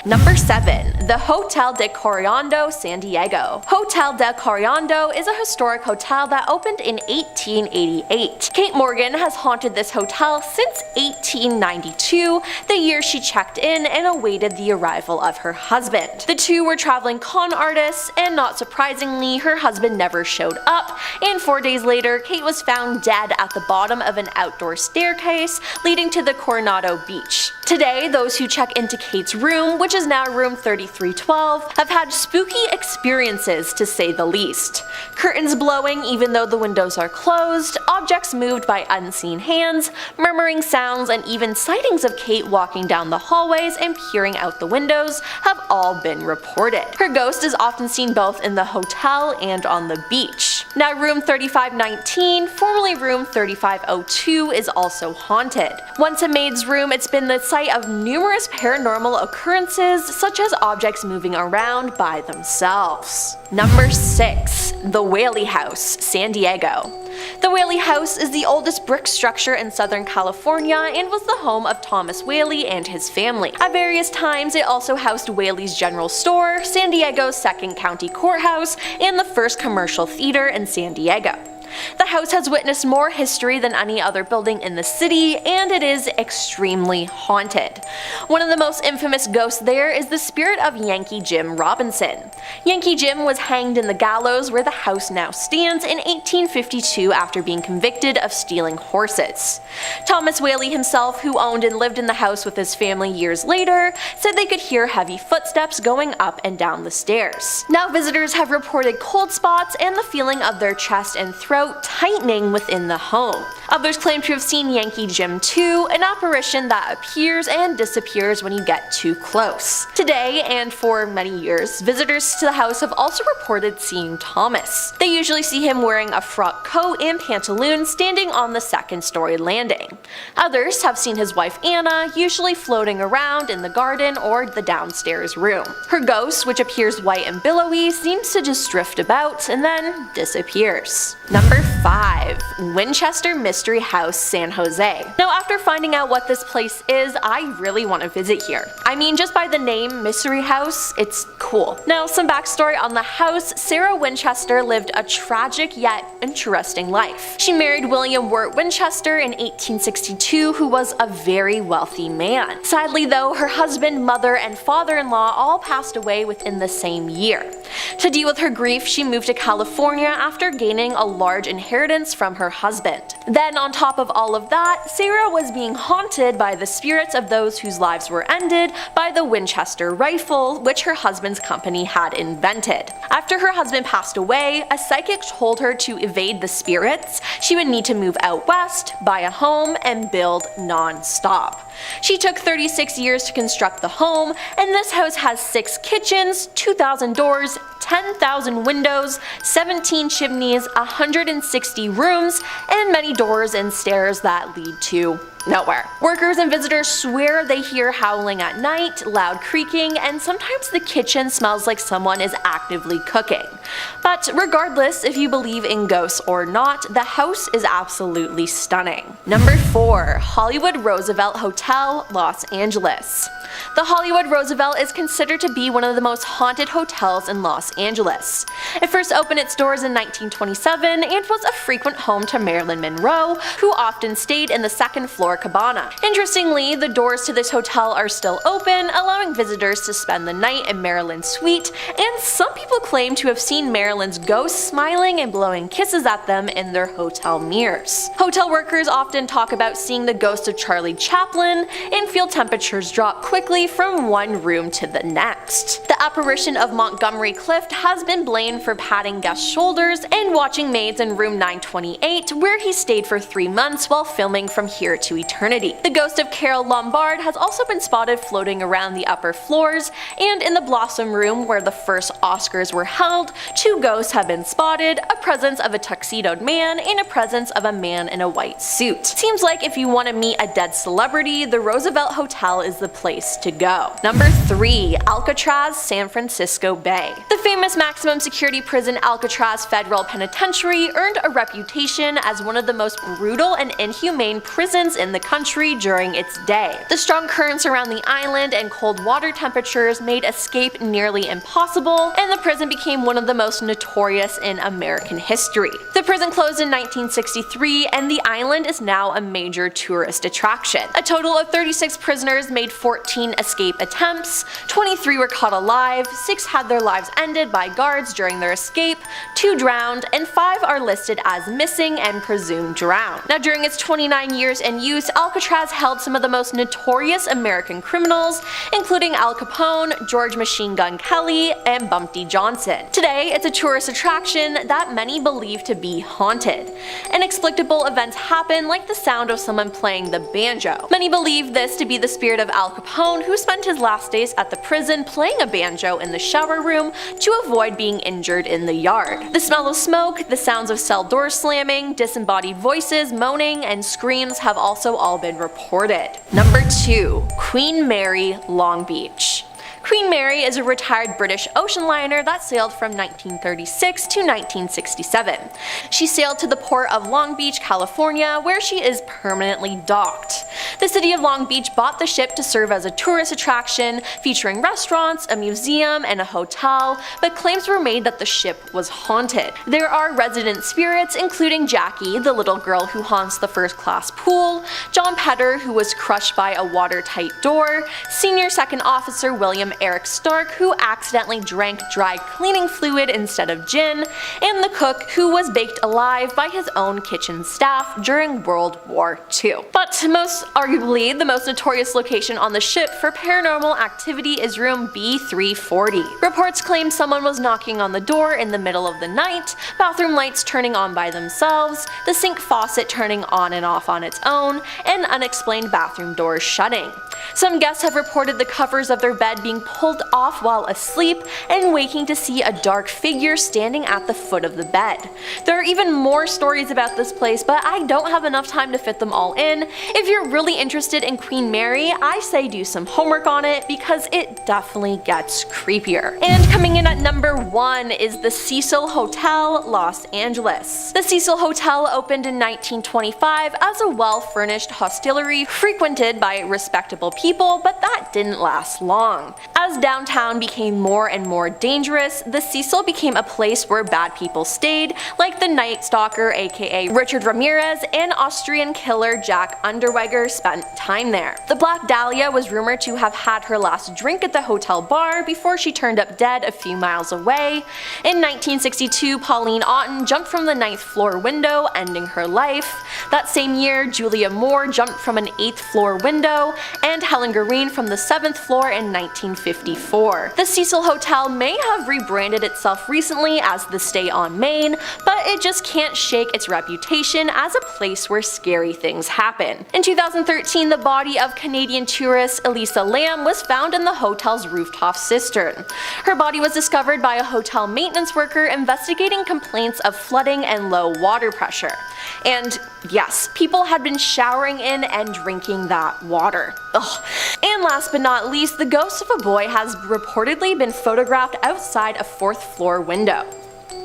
Number 7. The Hotel de Coriando, San Diego. Hotel de Coriando is a historic hotel that opened in 1888. Kate Morgan has haunted this hotel since 1892, the year she checked in and awaited the arrival of her husband. The two were traveling con artists, and not surprisingly, her husband never showed up, and 4 days later, Kate was found dead at the bottom of an outdoor staircase leading to the Coronado Beach. Today, those who check into Kate's room, which is now room 3312, have had spooky experiences to say the least. Curtains blowing even though the windows are closed, objects moved by unseen hands, murmuring sounds, and even sightings of Kate walking down the hallways and peering out the windows have all been reported. Her ghost is often seen both in the hotel and on the beach. Now, room 3519, formerly room 3502, is also haunted. Once a maid's room, it's been the site of numerous paranormal occurrences, such as objects moving around by themselves. Number 6. The Whaley House, San Diego. The Whaley House is the oldest brick structure in Southern California and was the home of Thomas Whaley and his family. At various times, it also housed Whaley's General Store, San Diego's second county courthouse, and the first commercial theater in San Diego. The house has witnessed more history than any other building in the city, and it is extremely haunted. One of the most infamous ghosts there is the spirit of Yankee Jim Robinson. Yankee Jim was hanged in the gallows where the house now stands in 1852 after being convicted of stealing horses. Thomas Whaley himself, who owned and lived in the house with his family years later, said they could hear heavy footsteps going up and down the stairs. Now, visitors have reported cold spots and the feeling of their chest and throat quote, tightening within the home. Others claim to have seen Yankee Jim 2, an apparition that appears and disappears when you get too close. Today, and for many years, visitors to the house have also reported seeing Thomas. They usually see him wearing a frock coat and pantaloons standing on the second-story landing. Others have seen his wife Anna, usually floating around in the garden or the downstairs room. Her ghost, which appears white and billowy, seems to just drift about and then disappears. Number 5. Winchester Mystery House, San Jose. Now, after finding out what this place is, I really want to visit here. I mean, just by the name Mystery House, it's cool. Now, some backstory on the house. Sarah Winchester lived a tragic yet interesting life. She married William Wirt Winchester in 1862, who was a very wealthy man. Sadly though, her husband, mother, and father-in-law all passed away within the same year. To deal with her grief, she moved to California after gaining a large inheritance from her husband. Then on top of all of that, Sarah was being haunted by the spirits of those whose lives were ended by the Winchester rifle, which her husband's company had invented. After her husband passed away, a psychic told her to evade the spirits, she would need to move out west, buy a home, and build non-stop. She took 36 years to construct the home, and this house has 6 kitchens, 2,000 doors, 10,000 windows, 17 chimneys, 160 rooms, and many doors and stairs that lead to nowhere. Workers and visitors swear they hear howling at night, loud creaking, and sometimes the kitchen smells like someone is actively cooking. But regardless if you believe in ghosts or not, the house is absolutely stunning. Number 4. Hollywood Roosevelt Hotel, Los Angeles. The Hollywood Roosevelt is considered to be one of the most haunted hotels in Los Angeles. It first opened its doors in 1927 and was a frequent home to Marilyn Monroe, who often stayed in the second floor cabana. Interestingly, the doors to this hotel are still open, allowing visitors to spend the night in Marilyn's suite, and some people claim to have seen Marilyn's ghost smiling and blowing kisses at them in their hotel mirrors. Hotel workers often talk about seeing the ghost of Charlie Chaplin and feel temperatures drop quickly from one room to the next. The apparition of Montgomery Clift has been blamed for patting guests' shoulders and watching maids in room 928, where he stayed for 3 months while filming From Here to Eternity. The ghost of Carole Lombard has also been spotted floating around the upper floors, and in the Blossom Room, where the first Oscars were held, 2 ghosts have been spotted, a presence of a tuxedoed man and a presence of a man in a white suit. Seems like if you want to meet a dead celebrity, the Roosevelt Hotel is the place to go. Number 3. Alcatraz, San Francisco Bay. The famous maximum security prison Alcatraz Federal Penitentiary earned a reputation as one of the most brutal and inhumane prisons in the country during its day. The strong currents around the island and cold water temperatures made escape nearly impossible, and the prison became one of the most notorious in American history. The prison closed in 1963, and the island is now a major tourist attraction. A total of 36 prisoners made 14 escape attempts, 23 were caught alive, 6 had their lives ended by guards during their escape, 2 drowned, and 5 are listed as missing and presumed drowned. Now, during its 29 years in use, Alcatraz held some of the most notorious American criminals, including Al Capone, George Machine Gun Kelly, and Bumpty Johnson. Today, it's a tourist attraction that many believe to be haunted. Inexplicable events happen, like the sound of someone playing the banjo. Many believe this to be the spirit of Al Capone, who spent his last days at the prison playing a banjo in the shower room to avoid being injured in the yard. The smell of smoke, the sounds of cell doors slamming, disembodied voices, moaning, and screams have also all been reported. Number 2. Queen Mary, Long Beach. Queen Mary is a retired British ocean liner that sailed from 1936 to 1967. She sailed to the port of Long Beach, California, where she is permanently docked. The city of Long Beach bought the ship to serve as a tourist attraction, featuring restaurants, a museum, and a hotel, but claims were made that the ship was haunted. There are resident spirits, including Jackie, the little girl who haunts the first-class pool, John Petter, who was crushed by a watertight door, Senior Second Officer William Eric Stark, who accidentally drank dry cleaning fluid instead of gin, and the cook, who was baked alive by his own kitchen staff during World War II. But most are Arguably, the most notorious location on the ship for paranormal activity is room B340. Reports claim someone was knocking on the door in the middle of the night, bathroom lights turning on by themselves, the sink faucet turning on and off on its own, and unexplained bathroom doors shutting. Some guests have reported the covers of their bed being pulled off while asleep and waking to see a dark figure standing at the foot of the bed. There are even more stories about this place, but I don't have enough time to fit them all in. If you're really interested in Queen Mary, I say do some homework on it because it definitely gets creepier. And coming in at number 1 is the Cecil Hotel, Los Angeles. The Cecil Hotel opened in 1925 as a well-furnished hostelry frequented by respectable people, but that didn't last long. As downtown became more and more dangerous, the Cecil became a place where bad people stayed, like the Night Stalker aka Richard Ramirez and Austrian killer Jack Unterweger spent time there. The Black Dahlia was rumored to have had her last drink at the hotel bar before she turned up dead a few miles away. In 1962, Pauline Otten jumped from the 9th floor window, ending her life. That same year, Julia Moore jumped from an 8th floor window, and Helen Green from the 7th floor in 1954. The Cecil Hotel may have rebranded itself recently as the Stay on Main, but it just can't shake its reputation as a place where scary things happen. In 2013, the body of Canadian tourist Elisa Lam was found in the hotel's rooftop cistern. Her body was discovered by a hotel maintenance worker investigating complaints of flooding and low water pressure. And yes, people had been showering in and drinking that water. Ugh. And last but not least, the ghost of a boy has reportedly been photographed outside a 4th floor window.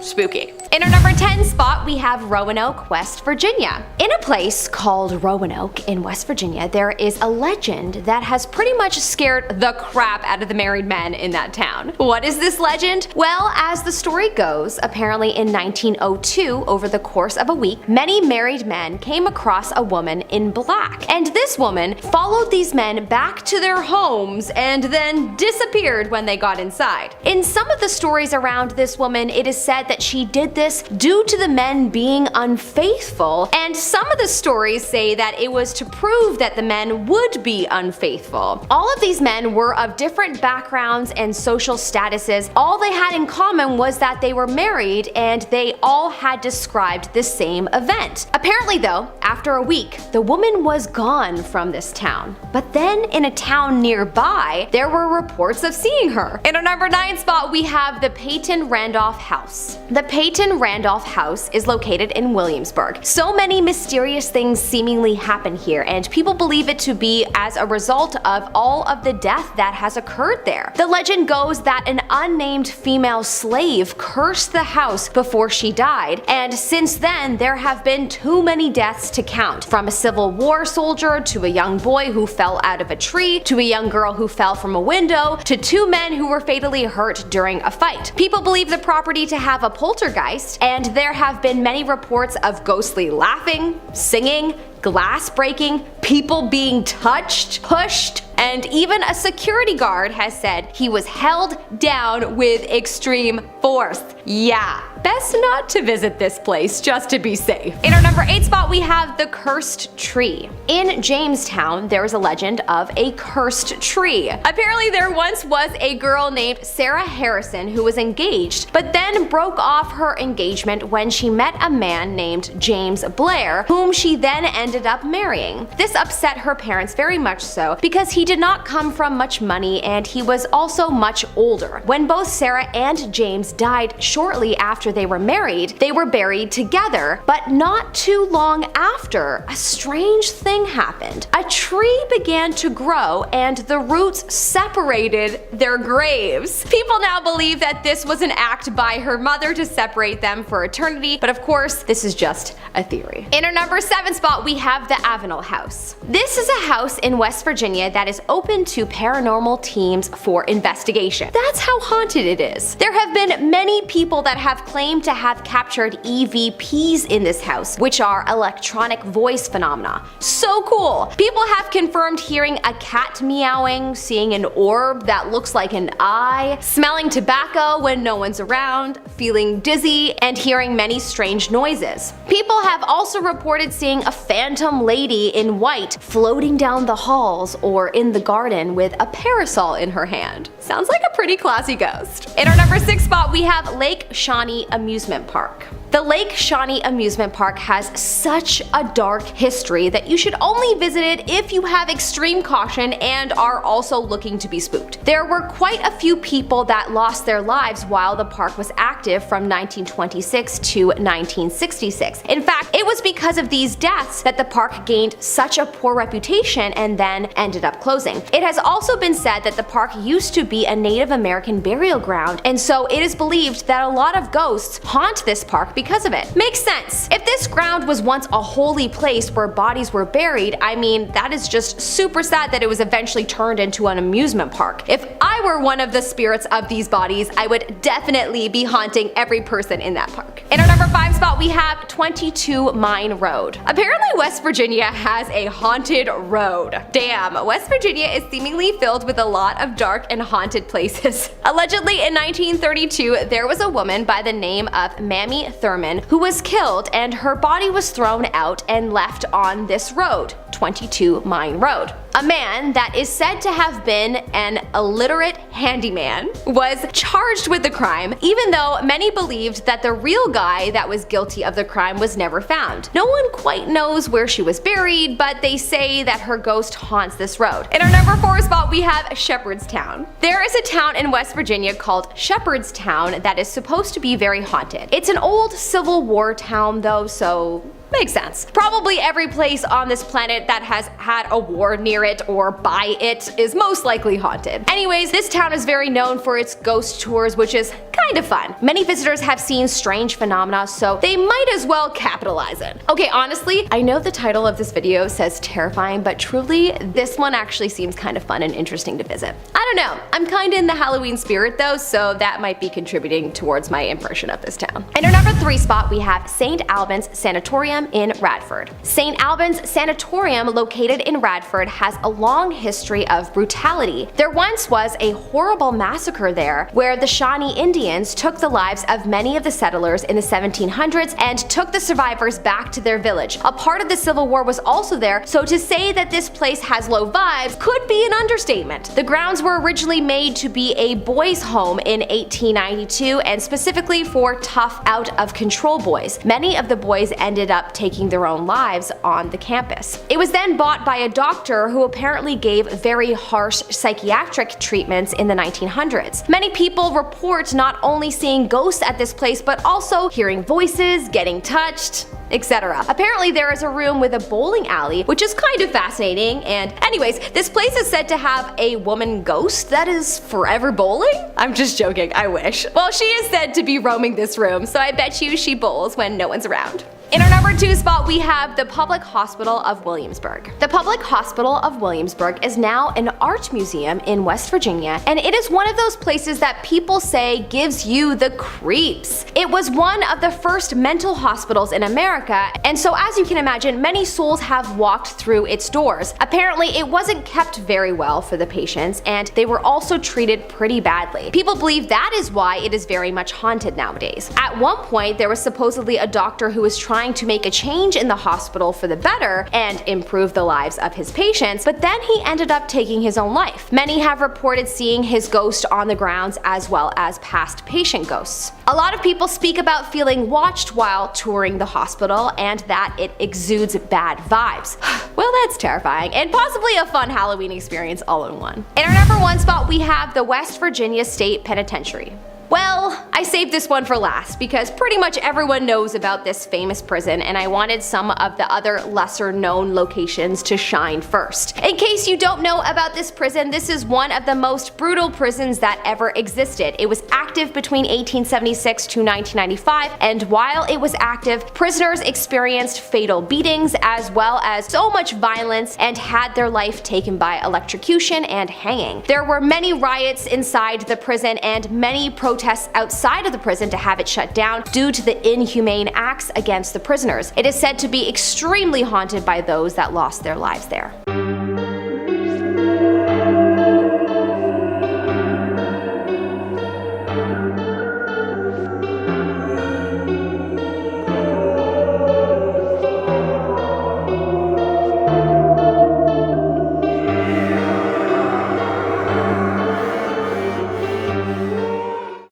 Spooky. In our number 10 spot, we have Roanoke, West Virginia. In a place called Roanoke in West Virginia, there is a legend that has pretty much scared the crap out of the married men in that town. What is this legend? Well, as the story goes, apparently in 1902, over the course of a week, many married men came across a woman in black. And this woman followed these men back to their homes and then disappeared when they got inside. In some of the stories around this woman, it is said that she did this due to the men being unfaithful, and some of the stories say that it was to prove that the men would be unfaithful. All of these men were of different backgrounds and social statuses. All they had in common was that they were married, and they all had described the same event. Apparently though, after a week, the woman was gone from this town. But then in a town nearby, there were reports of seeing her. In our number 9 spot, we have the Peyton Randolph House. The Peyton Randolph House is located in Williamsburg. So many mysterious things seemingly happen here, and people believe it to be as a result of all of the death that has occurred there. The legend goes that an unnamed female slave cursed the house before she died, and since then there have been too many deaths to count, from a Civil War soldier to a young boy who fell out of a tree to a young girl who fell from a window to 2 men who were fatally hurt during a fight. People believe the property to have a poltergeist, and there have been many reports of ghostly laughing, singing, glass breaking, people being touched, pushed, and even a security guard has said he was held down with extreme force. Yeah, best not to visit this place just to be safe. In our number 8 spot, we have the Cursed Tree. In Jamestown, there is a legend of a cursed tree. Apparently there once was a girl named Sarah Harrison who was engaged, but then broke off her engagement when she met a man named James Blair, whom she then ended up marrying. This upset her parents very much so, because he did not come from much money and he was also much older. When both Sarah and James died shortly after they were married, they were buried together, but not too long after, a strange thing happened. A tree began to grow and the roots separated their graves. People now believe that this was an act by her mother to separate them for eternity, but of course, this is just a theory. In our number 7 spot, we have the Avenel House. This is a house in West Virginia that is open to paranormal teams for investigation. That's how haunted it is. There have been many people that have claimed to have captured EVPs in this house, which are electronic voice phenomena. So cool! People have confirmed hearing a cat meowing, seeing an orb that looks like an eye, smelling tobacco when no one's around, feeling dizzy, and hearing many strange noises. People have also reported seeing a phantom lady in white floating down the halls or in the garden with a parasol in her hand. Sounds like a pretty classy ghost. In our number 6 spot, we have Lake Shawnee Amusement Park. The Lake Shawnee Amusement Park has such a dark history that you should only visit it if you have extreme caution and are also looking to be spooked. There were quite a few people that lost their lives while the park was active from 1926 to 1966. In fact, it was because of these deaths that the park gained such a poor reputation and then ended up closing. It has also been said that the park used to be a Native American burial ground, and so it is believed that a lot of ghosts haunt this park because of it. Makes sense. If this ground was once a holy place where bodies were buried, I mean, that is just super sad that it was eventually turned into an amusement park. If I were one of the spirits of these bodies, I would definitely be haunting every person in that park. In our number 5 spot, we have 22 Mine Road. Apparently, West Virginia has a haunted road. Damn, West Virginia is seemingly filled with a lot of dark and haunted places. Allegedly, in 1932, there was a woman by the name of Mammy Thurman who was killed, and her body was thrown out and left on this road, 22 Mine Road. A man that is said to have been an illiterate handyman was charged with the crime, even though many believed that the real guy that was guilty of the crime was never found. No one quite knows where she was buried, but they say that her ghost haunts this road. In our number 4 spot, we have Shepherdstown. There is a town in West Virginia called Shepherdstown that is supposed to be very haunted. It's an old Civil War town though, so makes sense. Probably every place on this planet that has had a war near it or by it is most likely haunted. Anyways, this town is very known for its ghost tours, which is kind of fun. Many visitors have seen strange phenomena, so they might as well capitalize it. Okay, honestly, I know the title of this video says terrifying, but truly, this one actually seems kind of fun and interesting to visit. I don't know, I'm kinda in the Halloween spirit though, so that might be contributing towards my impression of this town. In our number 3 spot, we have St. Albans Sanatorium in Radford. St. Albans Sanatorium, located in Radford, has a long history of brutality. There once was a horrible massacre there where the Shawnee Indians took the lives of many of the settlers in the 1700s and took the survivors back to their village. A part of the Civil War was also there, so to say that this place has low vibes could be an understatement. The grounds were originally made to be a boys' home in 1892 and specifically for tough, out-of-control boys. Many of the boys ended up taking their own lives on the campus. It was then bought by a doctor who apparently gave very harsh psychiatric treatments in the 1900s. Many people report not only seeing ghosts at this place but also hearing voices, getting touched, etc. Apparently there is a room with a bowling alley, which is kind of fascinating, and anyways, this place is said to have a woman ghost that is forever bowling? I'm just joking, I wish. Well, she is said to be roaming this room, so I bet you she bowls when no one's around. In our number 2 spot, we have the Public Hospital of Williamsburg. The Public Hospital of Williamsburg is now an art museum in West Virginia, and it is one of those places that people say gives you the creeps. It was one of the first mental hospitals in America, and so as you can imagine, many souls have walked through its doors. Apparently, it wasn't kept very well for the patients, and they were also treated pretty badly. People believe that is why it is very much haunted nowadays. At one point, there was supposedly a doctor who was trying to make a change in the hospital for the better and improve the lives of his patients, but then he ended up taking his own life. Many have reported seeing his ghost on the grounds as well as past patient ghosts. A lot of people speak about feeling watched while touring the hospital and that it exudes bad vibes. Well, that's terrifying and possibly a fun Halloween experience all in one. In our number 1 spot, we have the West Virginia State Penitentiary. Well, I saved this one for last because pretty much everyone knows about this famous prison and I wanted some of the other lesser known locations to shine first. In case you don't know about this prison, this is one of the most brutal prisons that ever existed. It was active between 1876 to 1995, and while it was active, prisoners experienced fatal beatings as well as so much violence and had their life taken by electrocution and hanging. There were many riots inside the prison and many protests outside of the prison to have it shut down due to the inhumane acts against the prisoners. It is said to be extremely haunted by those that lost their lives there.